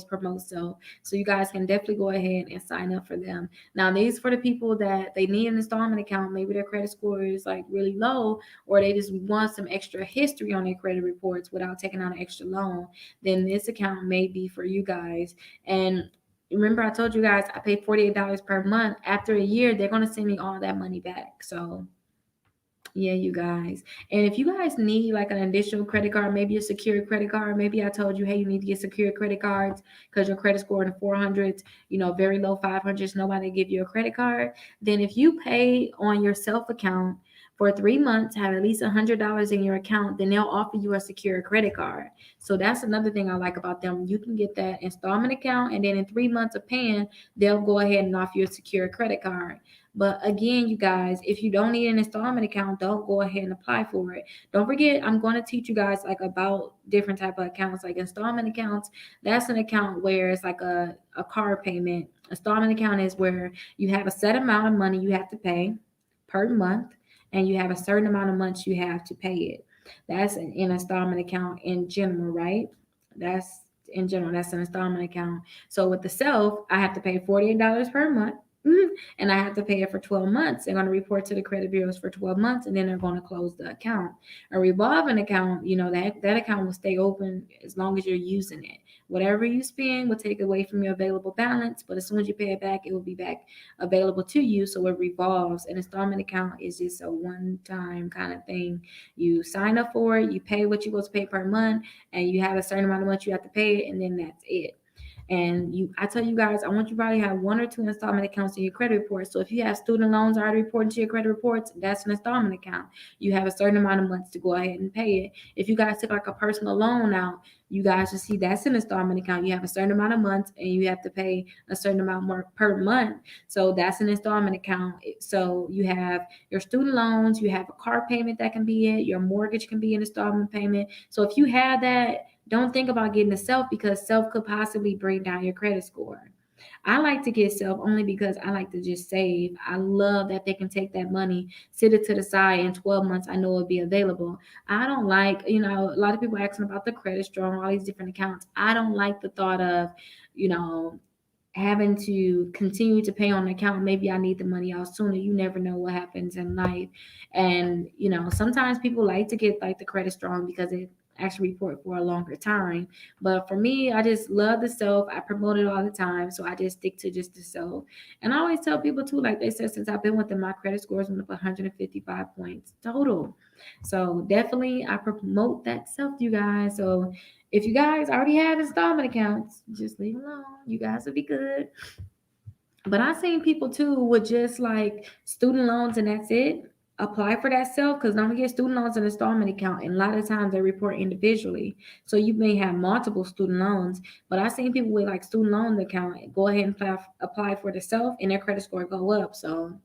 promote self. So you guys can definitely go ahead and sign up for them. Now, these for the people that they need an installment account. Maybe their credit score is like really low, or they just want some extra history on their credit reports without taking out an extra loan. Then this account may be for you guys. And remember, I told you guys I pay $48 per month. After a year, they're gonna send me all that money back. So yeah, you guys. And if you guys need like an additional credit card, maybe a secure credit card, maybe I told you, hey, you need to get secure credit cards because your credit score in the 400s, very low 500s, nobody give you a credit card. Then if you pay on your self account for 3 months, have at least $100 in your account, then they'll offer you a secure credit card. So that's another thing I like about them. You can get that installment account, and then in 3 months of paying, they'll go ahead and offer you a secure credit card. But again, you guys, if you don't need an installment account, don't go ahead and apply for it. Don't forget, I'm going to teach you guys like about different type of accounts, like installment accounts. That's an account where it's like a car payment. Installment account is where you have a set amount of money you have to pay per month, and you have a certain amount of months you have to pay it. That's an installment account in general, right? That's in general, that's an installment account. So with the self, I have to pay $48 per month. And I have to pay it for 12 months. They're going to report to the credit bureaus for 12 months, and then they're going to close the account. A revolving account, that account will stay open as long as you're using it. Whatever you spend will take away from your available balance, but as soon as you pay it back, it will be back available to you. So it revolves. An installment account is just a one-time kind of thing. You sign up for it, you pay what you're supposed to pay per month, and you have a certain amount of months you have to pay it, and then that's it. And I tell you guys, I want you to probably have one or two installment accounts in your credit report. So if you have student loans already reporting to your credit reports, that's an installment account. You have a certain amount of months to go ahead and pay it. If you guys took like a personal loan out, you guys will see that's an installment account. You have a certain amount of months and you have to pay a certain amount more per month. So that's an installment account. So you have your student loans, you have a car payment that can be it, your mortgage can be an installment payment. So if you have that, don't think about getting a self, because self could possibly bring down your credit score. I like to get self only because I like to just save. I love that they can take that money, sit it to the side, in 12 months I know it'll be available. I don't like, a lot of people asking about the credit strong, all these different accounts. I don't like the thought of, you know, having to continue to pay on an account. Maybe I need the money out sooner. You never know what happens in life. And sometimes people like to get like the credit strong because it actually report for a longer time. But for me, I just love the self. I promote it all the time, so I just stick to just the self. And I always tell people too, like they said, since I've been with them, my credit scores went up 155 points total. So definitely I promote that self to you guys. So if you guys already have installment accounts, just leave them alone. You guys will be good. But I've seen people too with just like student loans and that's it. Apply for that self, because don't forget, student loans and installment account, and a lot of times they report individually. So you may have multiple student loans, but I've seen people with like student loan account go ahead and apply for the self, and their credit score go up. So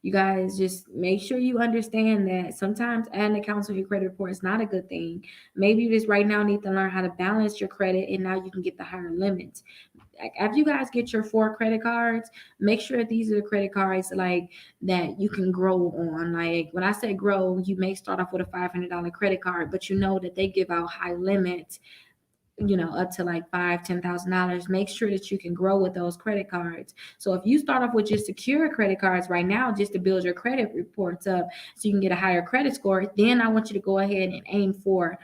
you guys just make sure you understand that sometimes adding accounts on your credit report is not a good thing. Maybe you just right now need to learn how to balance your credit, and now you can get the higher limits. after you guys get your 4 credit cards, make sure that these are the credit cards like that you can grow on. Like when I say grow, you may start off with a $500 credit card, but you know that they give out high limits, up to like $5,000, $10,000. Make sure that you can grow with those credit cards. So if you start off with just secure credit cards right now, just to build your credit reports up so you can get a higher credit score, then I want you to go ahead and aim for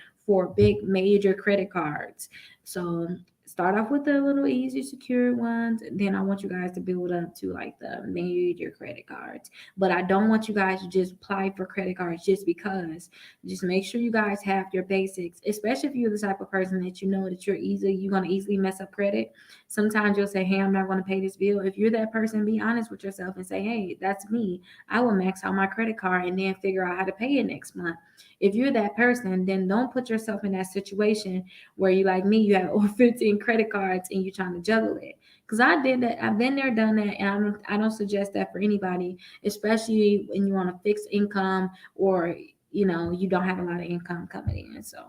big major credit cards. So start off with the little easy secure ones. Then I want you guys to build up to like the major credit cards. But I don't want you guys to just apply for credit cards just because. Just make sure you guys have your basics, especially if you're the type of person that you know that you're going to easily mess up credit. Sometimes you'll say, hey, I'm not going to pay this bill. If you're that person, be honest with yourself and say, hey, that's me. I will max out my credit card and then figure out how to pay it next month. If you're that person, then don't put yourself in that situation where you like me, you have over 15 credit cards and you're trying to juggle it. Because I did that. I've been there, done that, and I don't suggest that for anybody, especially when you want a fixed income or you don't have a lot of income coming in. So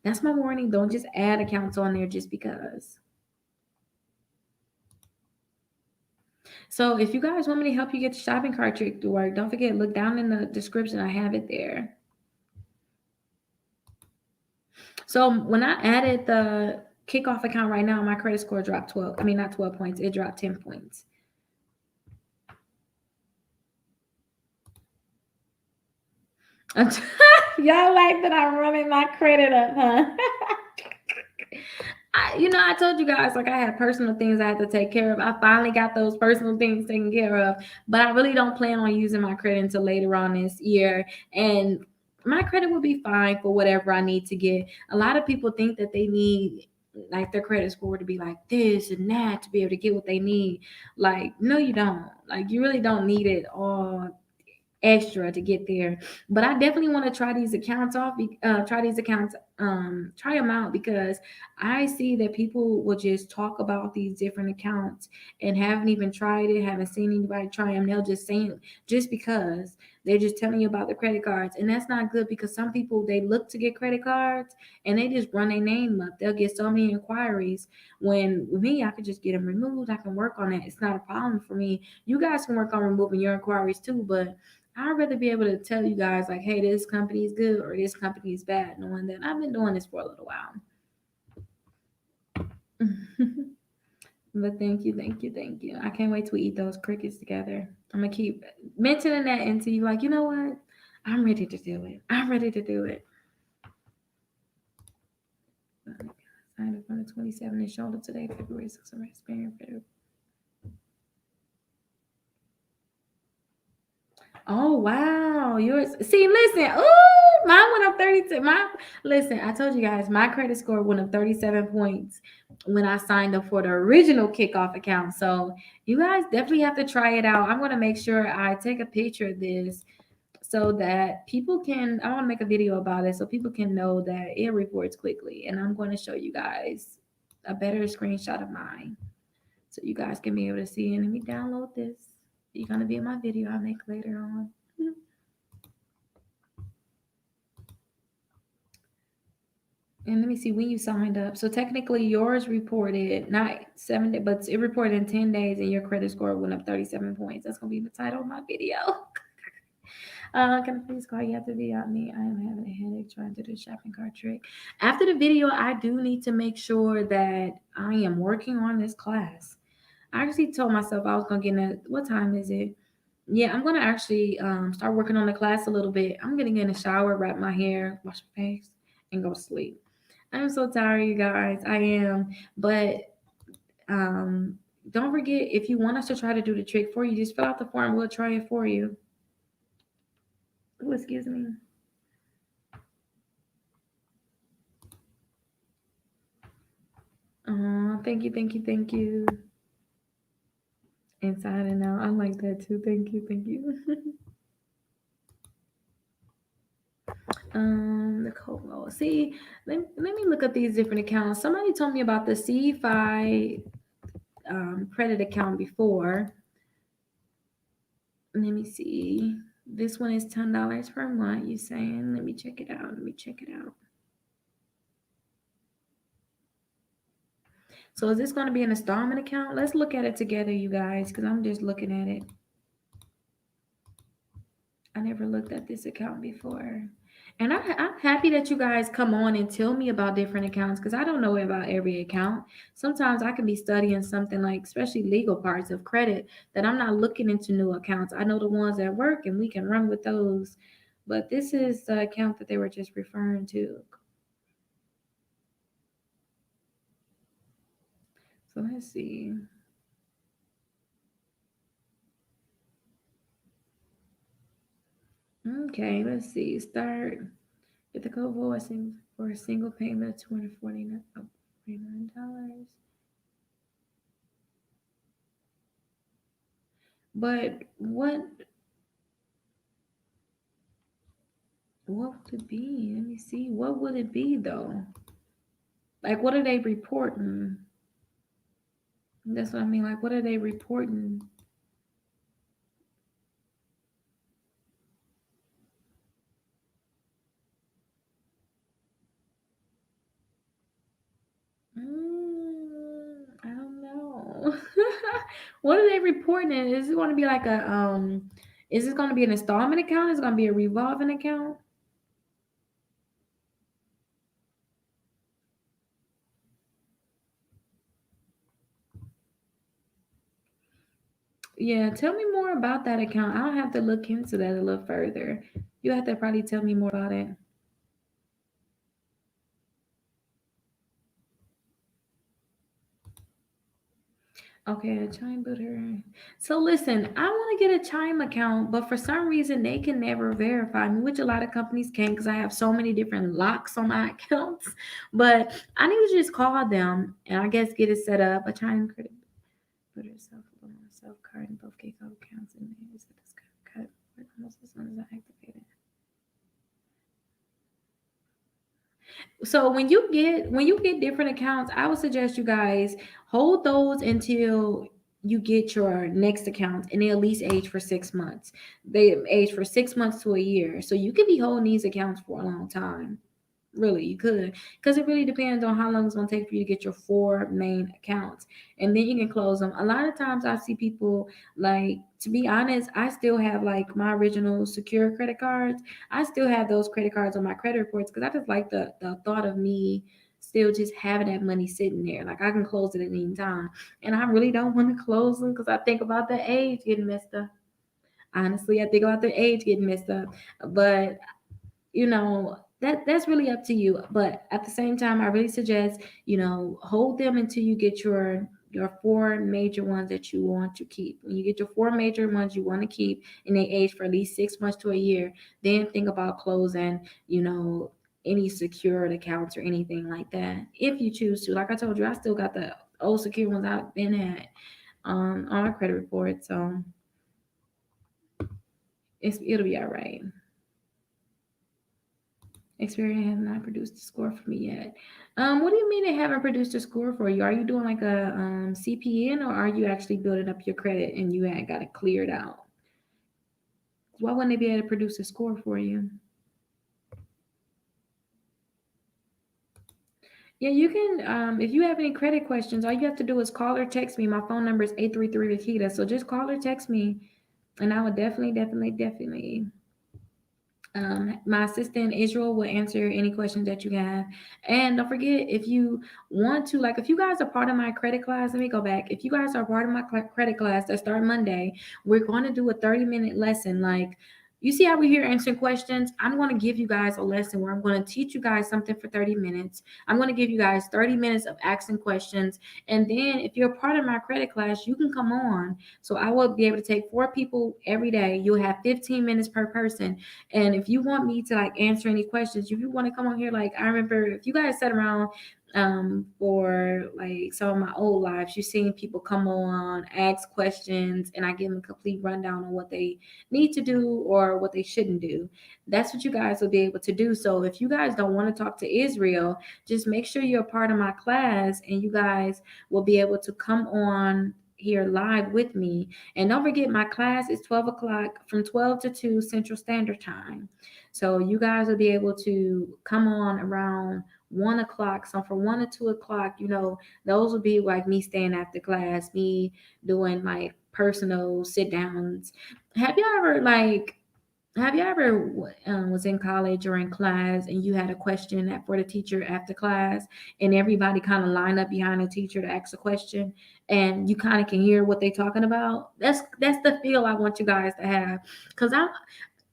that's my warning. Don't just add accounts on there just because. So if you guys want me to help you get the shopping cart trick to work, don't forget, look down in the description. I have it there. So when I added the Kickoff account right now, my credit score dropped 12. I mean, not 12 points. It dropped 10 points. Y'all like that I'm running my credit up, huh? I told you guys, like, I had personal things I had to take care of. I finally got those personal things taken care of, but I really don't plan on using my credit until later on this year. And my credit will be fine for whatever I need to get. A lot of people think that they need like their credit score to be like this and that to be able to get what they need. Like, no, you don't. Like, you really don't need it all extra to get there. But I definitely want to try these accounts off. Try them out because I see that people will just talk about these different accounts and haven't even tried it, haven't seen anybody try them. They'll just say it just because they're just telling you about the credit cards, and that's not good because some people they look to get credit cards and they just run their name up. They'll get so many inquiries. When with me, I could just get them removed. I can work on it. It's not a problem for me. You guys can work on removing your inquiries too, but I'd rather be able to tell you guys like, hey, this company is good or this company is bad, knowing that I've been doing this for a little while. But thank you, thank you, thank you. I can't wait till we eat those crickets together. I'm gonna keep mentioning that until you like, you know what? I'm ready to do it. I'm ready to do it. Signed up on the 27th and shoulder today, February 6th. Oh wow, yours. See, listen. Ooh, mine went up 32. Listen. I told you guys, my credit score went up 37 points when I signed up for the original Kickoff account. So you guys definitely have to try it out. I'm gonna make sure I take a picture of this so that people can. I want to make a video about it so people can know that it reports quickly. And I'm going to show you guys a better screenshot of mine so you guys can be able to see. And let me download this. You're gonna be in my video I make later on. And let me see when you signed up. So technically yours reported not 7 days, but it reported in 10 days and your credit score went up 37 points. That's gonna be the title of my video. Can I please call you after the video? Me, I am having a headache trying to do the shopping cart trick. After the video, I do need to make sure that I am working on this class. I actually told myself I was gonna get in. What time is it? Yeah, I'm gonna actually start working on the class a little bit. I'm gonna get in the shower, wrap my hair, wash my face, and go to sleep. I'm so tired, you guys. I am. But um, don't forget, if you want us to try to do the trick for you, just fill out the form. We'll try it for you. Oh, excuse me. Thank you, thank you, thank you. Inside and out. I like that too. Thank you, thank you. The Coco. See, let me look at these different accounts. Somebody told me about the C5 credit account before. Let me see. This one is $10 per month. You saying? Let me check it out. Let me check it out. So is this going to be an installment account? Let's look at it together, you guys, because I'm just looking at it. I never looked at this account before. And I'm happy that you guys come on and tell me about different accounts because I don't know about every account. Sometimes I can be studying something like, especially legal parts of credit, that I'm not looking into new accounts. I know the ones that work and we can run with those. But this is the account that they were just referring to. So let's see. Okay, let's see. Start. Get the code voicing for a single payment of $249. But what would it be? Let me see. What would it be though? Like what are they reporting? That's what I mean. Like what are they reporting? I don't know. What are they reporting? Is it going to be like a is this going to be an installment account? Is it going to be a revolving account? Yeah, tell me more about that account. I'll have to look into that a little further. You have to probably tell me more about it. Okay, a Chime builder. So listen, I want to get a Chime account, but for some reason they can never verify me, which a lot of companies can because I have so many different locks on my accounts. But I need to just call them and I guess get it set up. A Chime credit builder self card in both Kickoff accounts and is it this cut almost as soon as I activate it. So when you get different accounts, I would suggest you guys hold those until you get your next account and they at least age for 6 months. They age for 6 months to a year. So you can be holding these accounts for a long time. Really, you could. Because it really depends on how long it's going to take for you to get your four main accounts. And then you can close them. A lot of times I see people, like, to be honest, I still have like my original secure credit cards. I still have those credit cards on my credit reports because I just like the thought of me still just having that money sitting there. Like I can close it at any time. And I really don't want to close them because I think about the age getting messed up. Honestly, I think about the age getting messed up. But that's really up to you, but at the same time I really suggest hold them until you get your four major ones that you want to keep. When you get your four major ones you want to keep and they age for at least 6 months to a year, then think about closing any secured accounts or anything like that if you choose to. Like I told you, I still got the old secure ones I've been at on my credit report, so it'll be all right. Experian has not produced a score for me yet. What do you mean they haven't produced a score for you? Are you doing like a CPN or are you actually building up your credit and you had got it cleared out? Why wouldn't they be able to produce a score for you? Yeah, you can. If you have any credit questions, all you have to do is call or text me. My phone number is 833 Rickita. So just call or text me, and I would definitely my assistant Israel will answer any questions that you have. And don't forget, if you want to, like, if you guys are part of my credit class, let me go back. If you guys are part of my credit class that start Monday, we're going to do a 30-minute lesson. Like, you see how we're here answering questions? I'm going to give you guys a lesson where I'm going to teach you guys something for 30 minutes. I'm going to give you guys 30 minutes of asking questions. And then if you're part of my credit class, you can come on. So I will be able to take 4 people every day. You'll have 15 minutes per person. And if you want me to like answer any questions, if you want to come on here, like I remember if you guys sat around for like some of my old lives, you've seen people come on, ask questions, and I give them a complete rundown on what they need to do or what they shouldn't do. That's what you guys will be able to do. So if you guys don't want to talk to Israel, just make sure you're a part of my class and you guys will be able to come on here live with me. And don't forget, my class is 12 o'clock from 12 to 2 Central Standard Time. So you guys will be able to come on around 1 o'clock. So from 1 to 2 o'clock, those would be like me staying after class, me doing like personal sit downs. Have you ever like have you ever was in college or in class and you had a question for the teacher after class, and everybody kind of lined up behind the teacher to ask a question, and you kind of can hear what they're talking about? That's the feel I want you guys to have, because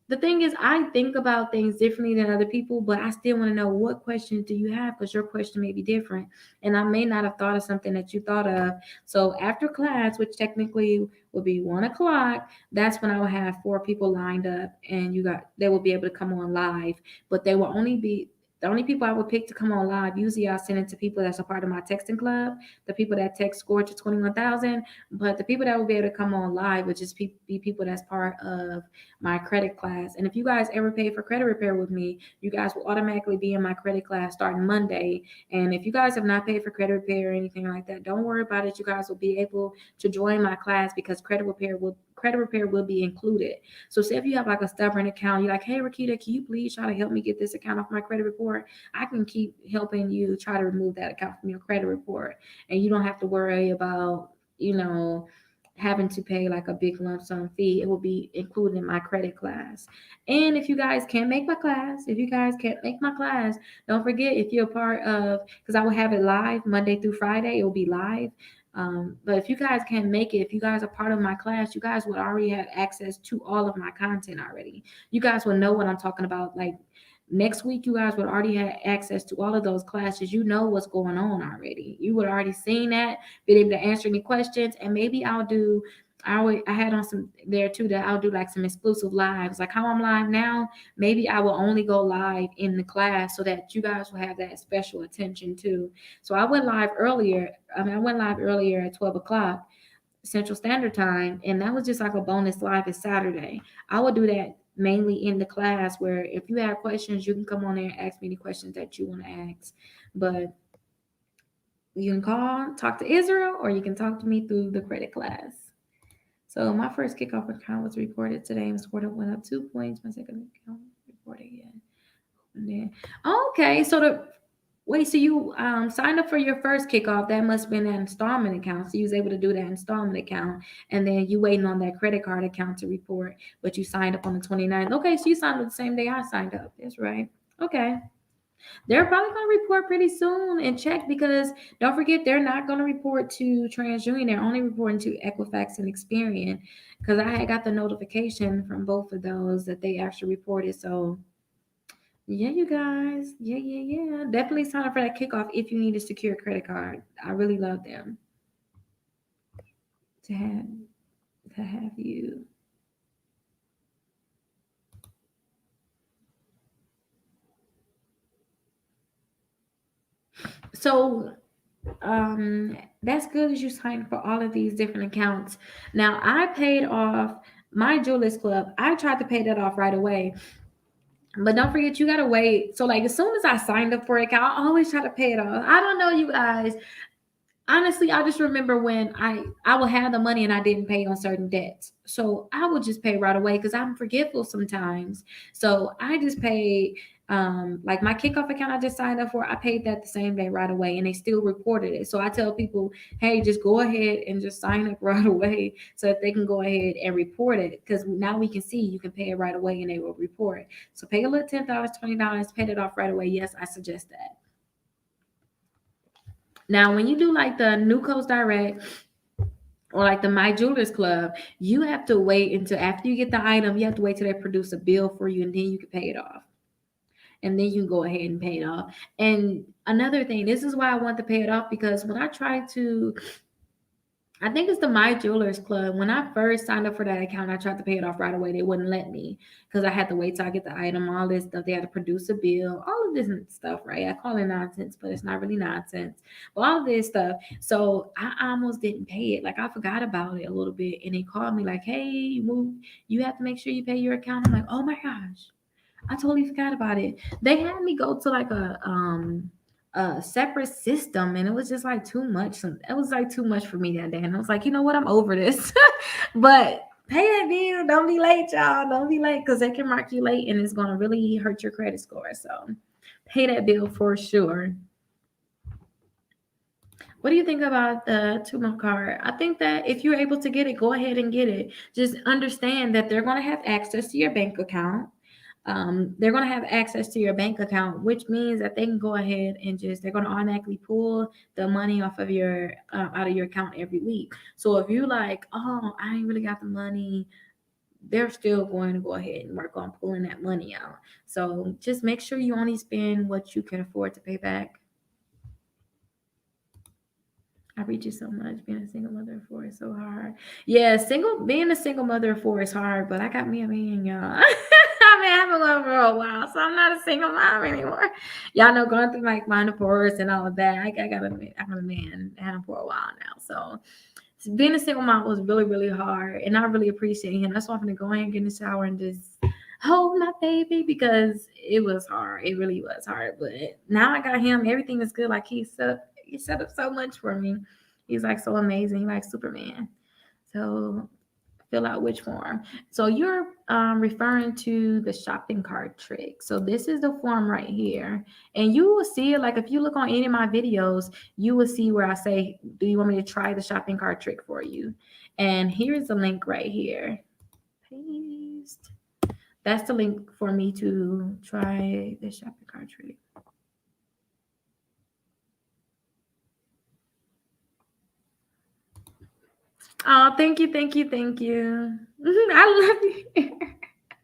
the thing is, I think about things differently than other people, but I still want to know what questions do you have, because your question may be different, and I may not have thought of something that you thought of. So after class, which technically would be 1 o'clock, that's when I will have four people lined up, and they will be able to come on live, but they will only be. The only people I would pick to come on live, usually I'll send it to people that's a part of my texting club, the people that text score to 21,000. But the people that will be able to come on live would just be people that's part of my credit class. And if you guys ever pay for credit repair with me, you guys will automatically be in my credit class starting Monday. And if you guys have not paid for credit repair or anything like that, don't worry about it. You guys will be able to join my class, because credit repair will be included. So say if you have like a stubborn account, you're like, hey Rickita, can you please try to help me get this account off my credit report? I can keep helping you try to remove that account from your credit report. And you don't have to worry about, having to pay like a big lump sum fee. It will be included in my credit class. And if you guys can't make my class, don't forget, if you're a part of, because I will have it live Monday through Friday, it will be live. But if you guys can't make it, if you guys are part of my class, you guys would already have access to all of my content already. You guys will know what I'm talking about. Like next week, you guys would already have access to all of those classes. You know what's going on already. You would already seen that, been able to answer any questions, and maybe I had on some there too that I'll do like some exclusive lives, like how I'm live now. Maybe I will only go live in the class so that you guys will have that special attention too. So I went live earlier. I went live earlier at 12 o'clock Central Standard Time, and that was just like a bonus live. It's Saturday. I will do that mainly in the class, where if you have questions, you can come on there and ask me any questions that you want to ask. But you can talk to Israel, or you can talk to me through the credit class. So my first kickoff account was reported today, and scored went up 2 points. My second account reported again. And then, okay, so you signed up for your first kickoff. That must have been an installment account. So you was able to do that installment account, and then you waiting on that credit card account to report, but you signed up on the 29th. Okay, so you signed up the same day I signed up. That's right. Okay. They're probably going to report pretty soon and check, because don't forget, they're not going to report to TransUnion. They're only reporting to Equifax and Experian, because I had got the notification from both of those that they actually reported. So yeah, you guys. Yeah. Definitely sign up for that kickoff if you need a secure credit card. I really love them to have you. So that's good as you signed for all of these different accounts. Now I paid off my Julius Club. I tried to pay that off right away. But don't forget, you gotta wait. So like as soon as I signed up for an account, I always try to pay it off. I don't know, you guys. Honestly, I just remember when I will have the money and I didn't pay on certain debts. So I would just pay right away, because I'm forgetful sometimes. So I just paid, like my kickoff account I just signed up for, I paid that the same day right away, and they still reported it. So I tell people, hey, just go ahead and just sign up right away so that they can go ahead and report it, because now we can see you can pay it right away and they will report it. So pay a little $10, $20, pay it off right away. Yes, I suggest that. Now, when you do like the New Coast Direct or like the My Jewelers Club, you have to wait until after you get the item. You have to wait till they produce a bill for you, and then you can pay it off. And then you can go ahead and pay it off. And another thing, this is why I want to pay it off, because when I try to, I think it's the My Jewelers Club. When I first signed up for that account, I tried to pay it off right away. They wouldn't let me, because I had to wait till I get the item, all this stuff. They had to produce a bill, all of this stuff, right? I call it nonsense, but it's not really nonsense. But all of this stuff. So I almost didn't pay it. Like I forgot about it a little bit. And they called me like, hey, you have to make sure you pay your account. I'm like, oh my gosh, I totally forgot about it. They had me go to like a separate system, and it was just like too much. It was like too much for me that day, and I was like, you know what, I'm over this. But Pay that bill. Don't be late, y'all. Don't be late because they can mark you late and it's going to really hurt your credit score. So pay that bill for sure. What do you think about the 2 month card? I think that if you're able to get it, go ahead and get it. Just understand that they're going to have access to your bank account. They're going to have access to your bank account, which means that they can go ahead and they're going to automatically pull the money off of your out of your account every week. So if you like, oh, I ain't really got the money, they're still going to go ahead and work on pulling that money out. So just make sure you only spend what you can afford to pay back. I read you so much. Being a single mother of four is so hard. Yeah, being a single mother of four is hard, but I got me a man, y'all. I've been having one for a while, so I'm not a single mom anymore. Y'all know going through like menopause and all of that. I got a man. I had him for a while now. So being a single mom was really, really hard, and I really appreciate him. That's why I'm gonna go ahead and get in the shower and just hold my baby because it was hard. It really was hard. But now I got him. Everything is good. Like he set up so much for me. He's like so amazing, like Superman. So fill out which form. So you're referring to the shopping cart trick. So this is the form right here. And you will see it, like if you look on any of my videos, you will see where I say, do you want me to try the shopping cart trick for you? And here's the link right here. Paste. That's the link for me to try the shopping cart trick. Oh, thank you, thank you, thank you. I love you.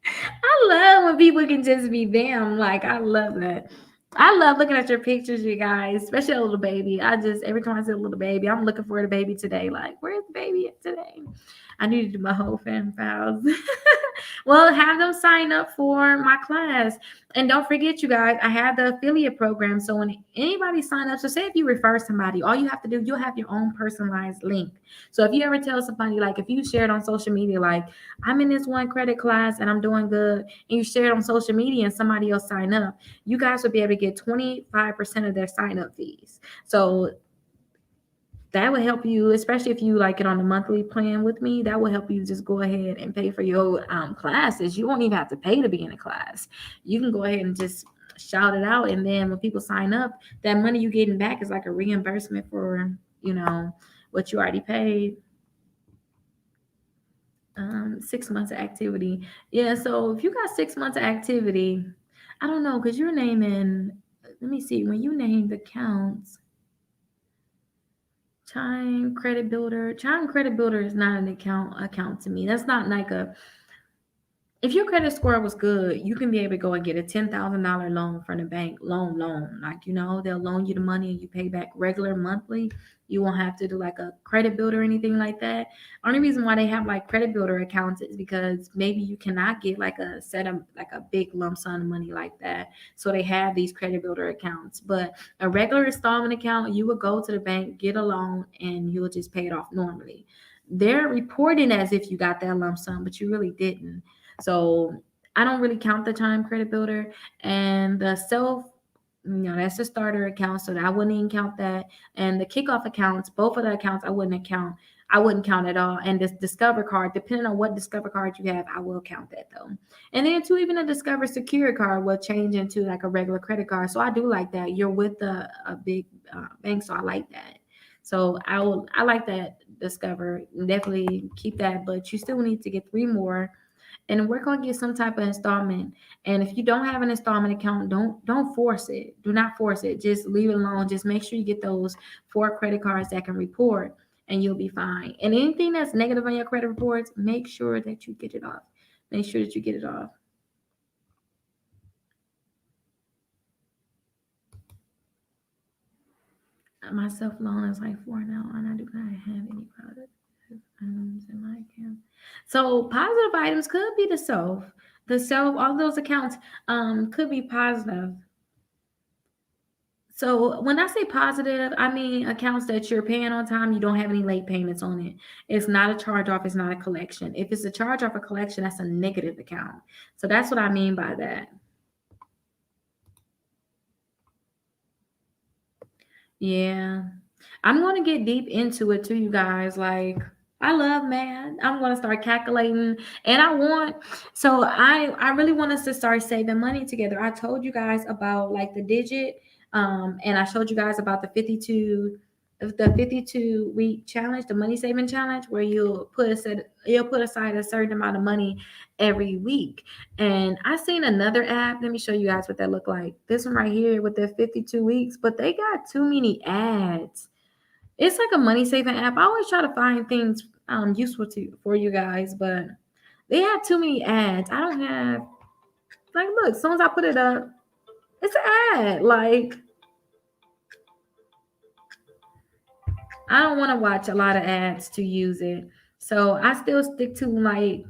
I love when people can just be them. Like I love that. I love looking at your pictures, you guys, especially a little baby. I just every time I see a little baby, I'm looking for the baby today. Like, where's the baby at today? I need to do my whole fan files. Well, have them sign up for my class. And don't forget, you guys, I have the affiliate program. So when anybody sign up, so say if you refer somebody, all you have to do, you'll have your own personalized link. So if you ever tell somebody, like if you share it on social media, like I'm in this one credit class and I'm doing good, and you share it on social media and somebody else sign up, you guys will be able to get 25% of their sign up fees. So that would help you, especially if you like it on a monthly plan with me. That will help you just go ahead and pay for your classes. You won't even have to pay to be in a class. You can go ahead and just shout it out, and then when people sign up, that money you getting back is like a reimbursement for what you already paid. 6 months of activity. Yeah, so if you got 6 months of activity, I don't know, because you're naming, let me see, when you named accounts, Chime Credit Builder is not an account to me. That's not like a, if your credit score was good, you can be able to go and get a $10,000 loan from the bank. Loan. Like, they'll loan you the money and you pay back regular monthly. You won't have to do like a credit builder or anything like that. Only reason why they have like credit builder accounts is because maybe you cannot get like a set of like a big lump sum of money like that. So they have these credit builder accounts. But a regular installment account, you would go to the bank, get a loan, and you'll just pay it off normally. They're reporting as if you got that lump sum, but you really didn't. So I don't really count the Chime Credit Builder, and the self, that's the starter account, so I wouldn't even count that. And the Kickoff accounts, both of the accounts, I wouldn't count. I wouldn't count at all. And this Discover card, depending on what Discover card you have, I will count that though. And then too, even a Discover Secure card will change into like a regular credit card. So I do like that. You're with a big bank, so I like that. So I like that Discover. Definitely keep that, but you still need to get 3 more and work on get some type of installment. And if you don't have an installment account, don't force it. Do not force it. Just leave it alone. Just make sure you get those 4 credit cards that can report, and you'll be fine. And anything that's negative on your credit reports, make sure that you get it off. Make sure that you get it off. My self loan is like 4 now, and I do not have any product items in my account. So positive items could be the self, all those accounts could be positive. So when I say positive, I mean accounts that you're paying on time, you don't have any late payments on it. It's not a charge off, it's not a collection. If it's a charge off, a collection, that's a negative account. So that's what I mean by that. Yeah. I'm going to get deep into it too, you guys. Like, I love math. I'm gonna start calculating, and I really want us to start saving money together. I told you guys about like the digit, and I showed you guys about the 52-week challenge, the money saving challenge, where you'll put aside a certain amount of money every week. And I seen another app. Let me show you guys what that look like. This one right here with the 52 weeks, but they got too many ads. It's like a money saving app. I always try to find things useful for you guys, but they have too many ads. I don't have like look, as soon as I put it up, it's an ad. Like I don't want to watch a lot of ads to use it. So I still stick to my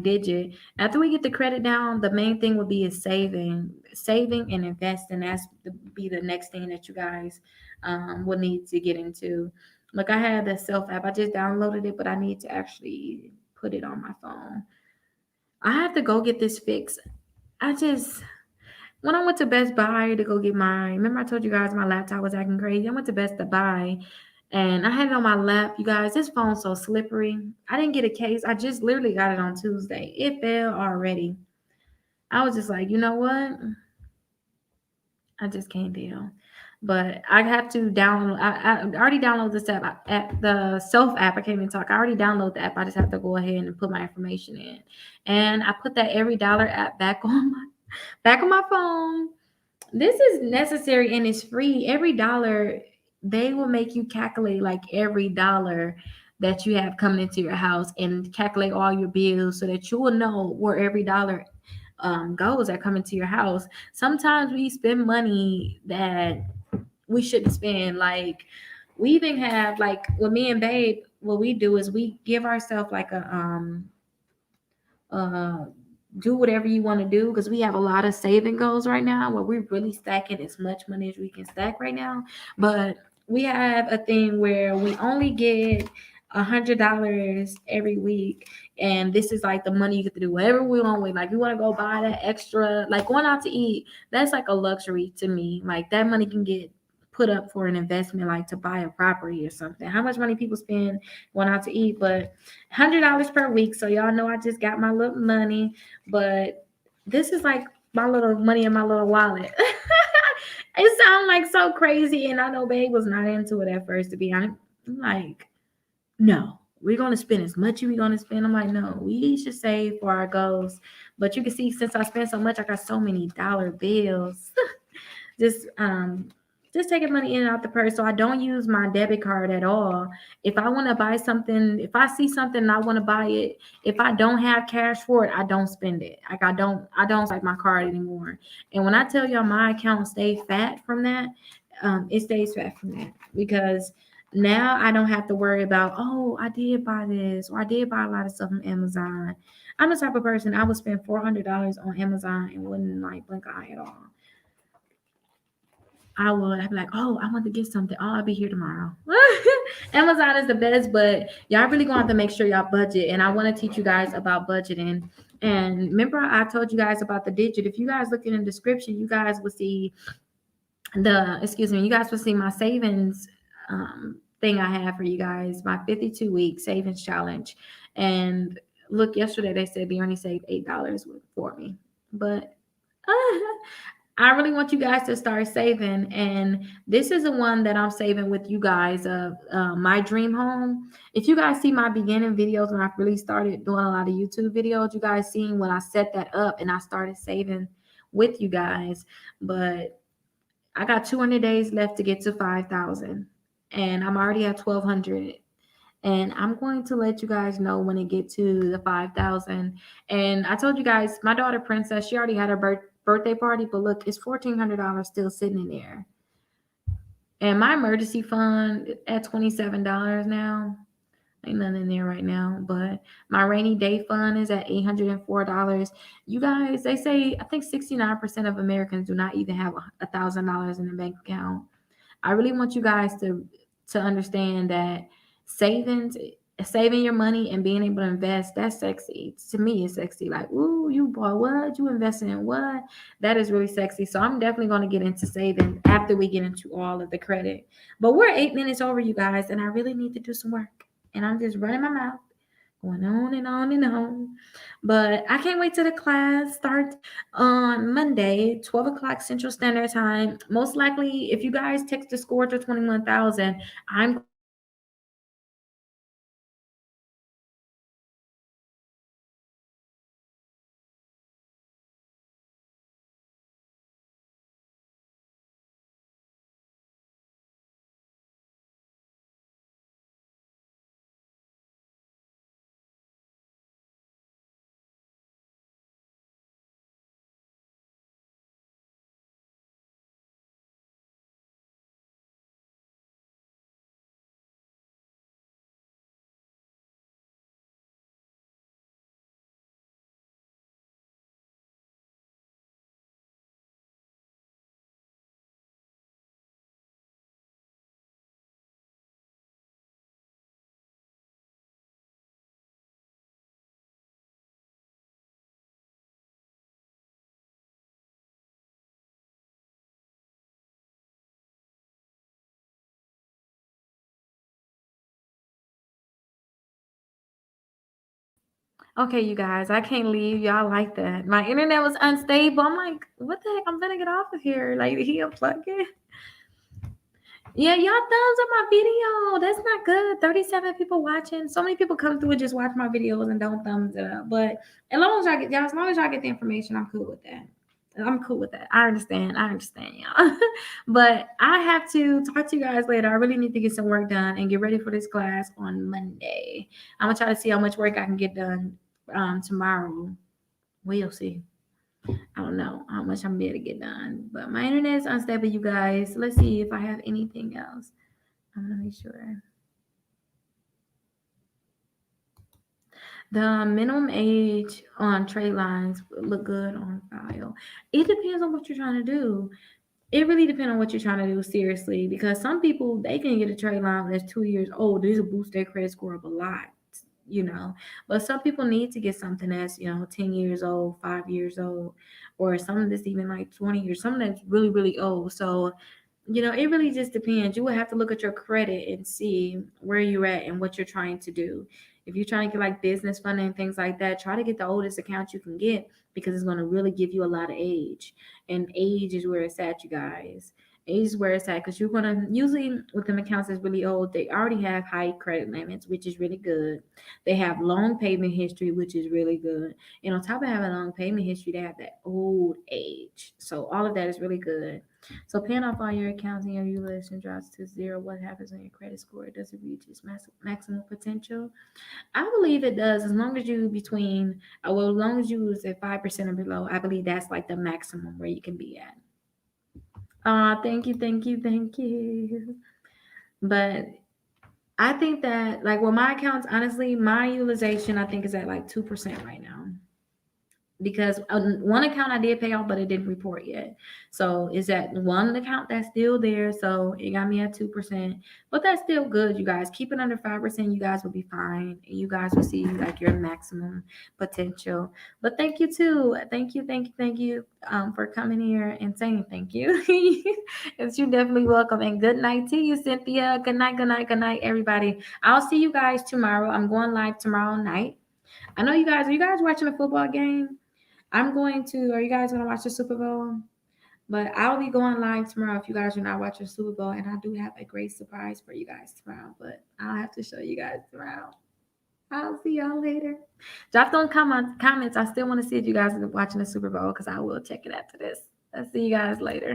digit. After we get the credit down, the main thing will be is saving and investing. Be the next thing that you guys will need to get into. Look, I have the self app. I just downloaded it, but I need to actually put it on my phone. I have to go get this fixed. I just when I went to Best Buy to go get remember I told you guys my laptop was acting crazy. I went to Best Buy and I had it on my lap. You guys, this phone's so slippery. I didn't get a case. I just literally got it on Tuesday. It fell already. I was just like, you know what? I just can't deal. But I have to download. I already downloaded this app. The Self app. I can't even talk. I already downloaded the app. I just have to go ahead and put my information in. And I put that Every Dollar app back on my phone. This is necessary and it's free. Every dollar, they will make you calculate like every dollar that you have coming into your house and calculate all your bills so that you will know where every dollar goes that come into your house. Sometimes we spend money that we shouldn't spend. Like we even have like with me and Babe, what we do is we give ourselves like uh do whatever you want to do because we have a lot of saving goals right now where we're really stacking as much money as we can stack right now. But we have a thing where we only get $100 every week, and this is like the money you get to do whatever we want with. Like, you want to go buy that extra, like going out to eat, that's like a luxury to me. Like, that money can get put up for an investment, like to buy a property or something. How much money people spend going out to eat, but $100 per week. So y'all know I just got my little money, but this is like my little money in my little wallet. It sounds like so crazy, and I know Babe was not into it at first. To be honest, I'm like, no, we're gonna spend as much as we're gonna spend. I'm like, no, we should save for our goals. But you can see, since I spent so much, I got so many dollar bills. just um just taking money in and out the purse. So I don't use my debit card at all. If I want to buy something, if I see something and I want to buy it, if I don't have cash for it, I don't spend it. Like I don't swipe my card anymore. And when I tell y'all my account stays fat from that, it stays fat from that because now I don't have to worry about, oh, I did buy this or I did buy a lot of stuff on Amazon. I'm the type of person I would spend $400 on Amazon and wouldn't like blink an eye at all. I'd be like, oh, I want to get something. Oh, I'll be here tomorrow. Amazon is the best, but y'all really gonna have to make sure y'all budget. And I want to teach you guys about budgeting. And remember, I told you guys about the digit. If you guys look in the description, you guys will see you guys will see my savings thing I have for you guys, my 52-week savings challenge. And look, yesterday they said they only saved $8 for me. But I really want you guys to start saving, and this is the one that I'm saving with you guys of my dream home. If you guys see my beginning videos when I really started doing a lot of YouTube videos, you guys seen when I set that up and I started saving with you guys. But I got 200 days left to get to 5,000, and I'm already at 1,200. And I'm going to let you guys know when it get to the 5,000. And I told you guys, my daughter Princess, she already had her birthday party, but look, it's $1,400 still sitting in there. And my emergency fund at $27 now. Ain't nothing in there right now, but my rainy day fund is at $804. You guys, they say I think 69% of Americans do not even have $1,000 in a bank account. I really want you guys to understand that saving your money and being able to invest, that's sexy. To me, it's sexy. Like, ooh, you bought what? You investing in what? That is really sexy. So I'm definitely going to get into saving after we get into all of the credit. But we're 8 minutes over, you guys, and I really need to do some work. and I'm just running my mouth, going on and on and on. But I can't wait till the class starts on Monday, 12 o'clock Central Standard Time. Most likely, if you guys text the score to 21,000, I'm going to have my credit class on Monday. Okay, you guys, I can't leave y'all like that. My internet was unstable. I'm like, what the heck? I'm gonna get off of here. Like, he unplugged it. Yeah, y'all thumbs up my video. That's not good. 37 people watching. So many people come through and just watch my videos and don't thumbs it up. But as long as y'all get the information, I'm cool with that. I'm cool with that. I understand. I understand y'all. But I have to talk to you guys later. I really need to get some work done and get ready for this class on Monday. I'm gonna try to see how much work I can get done tomorrow. We'll see. I don't know how much I'm gonna be able to get done. But my internet is unstable, you guys. Let's see if I have anything else. I'm gonna make sure. The minimum age on trade lines look good on file. It depends on what you're trying to do. It really depends on what you're trying to do, seriously, because some people they can get a trade line that's 2 years old. This will boost their credit score up a lot, you know. But some people need to get something that's 10 years old, 5 years old, or something that's even like 20 years, something that's really really old. So it really just depends. You would have to look at your credit and see where you're at and what you're trying to do. If you're trying to get like business funding and things like that, try to get the oldest account you can get because it's going to really give you a lot of age. And age is where it's at, you guys. Age is where it's at because you're going to usually with them accounts that's really old, they already have high credit limits, which is really good. They have long payment history, which is really good. And on top of having a long payment history, they have that old age. So all of that is really good. So paying off all your accounts and your utilization drops to zero. What happens when your credit score doesn't reach its maximum potential? I believe it does, as long as you as long as you was at 5% or below. I believe that's like the maximum where you can be at. Thank you, thank you, thank you. But I think that like with my accounts, honestly, my utilization I think is at like 2% right now. Because one account I did pay off, but it didn't report yet. So is that one account that's still there? So it got me at 2%, but that's still good. You guys keep it under 5%. You guys will be fine. You guys will see like your maximum potential. But thank you too. Thank you for coming here and saying thank you. It's you definitely welcome. And good night to you, Cynthia. Good night, good night, good night, everybody. I'll see you guys tomorrow. I'm going live tomorrow night. I know you guys. Are you guys watching a football game? Are you guys going to watch the Super Bowl? But I'll be going live tomorrow if you guys are not watching Super Bowl. And I do have a great surprise for you guys tomorrow. But I'll have to show you guys tomorrow. I'll see y'all later. Drop them comments. I still want to see if you guys are watching the Super Bowl because I will check it after this. I'll see you guys later.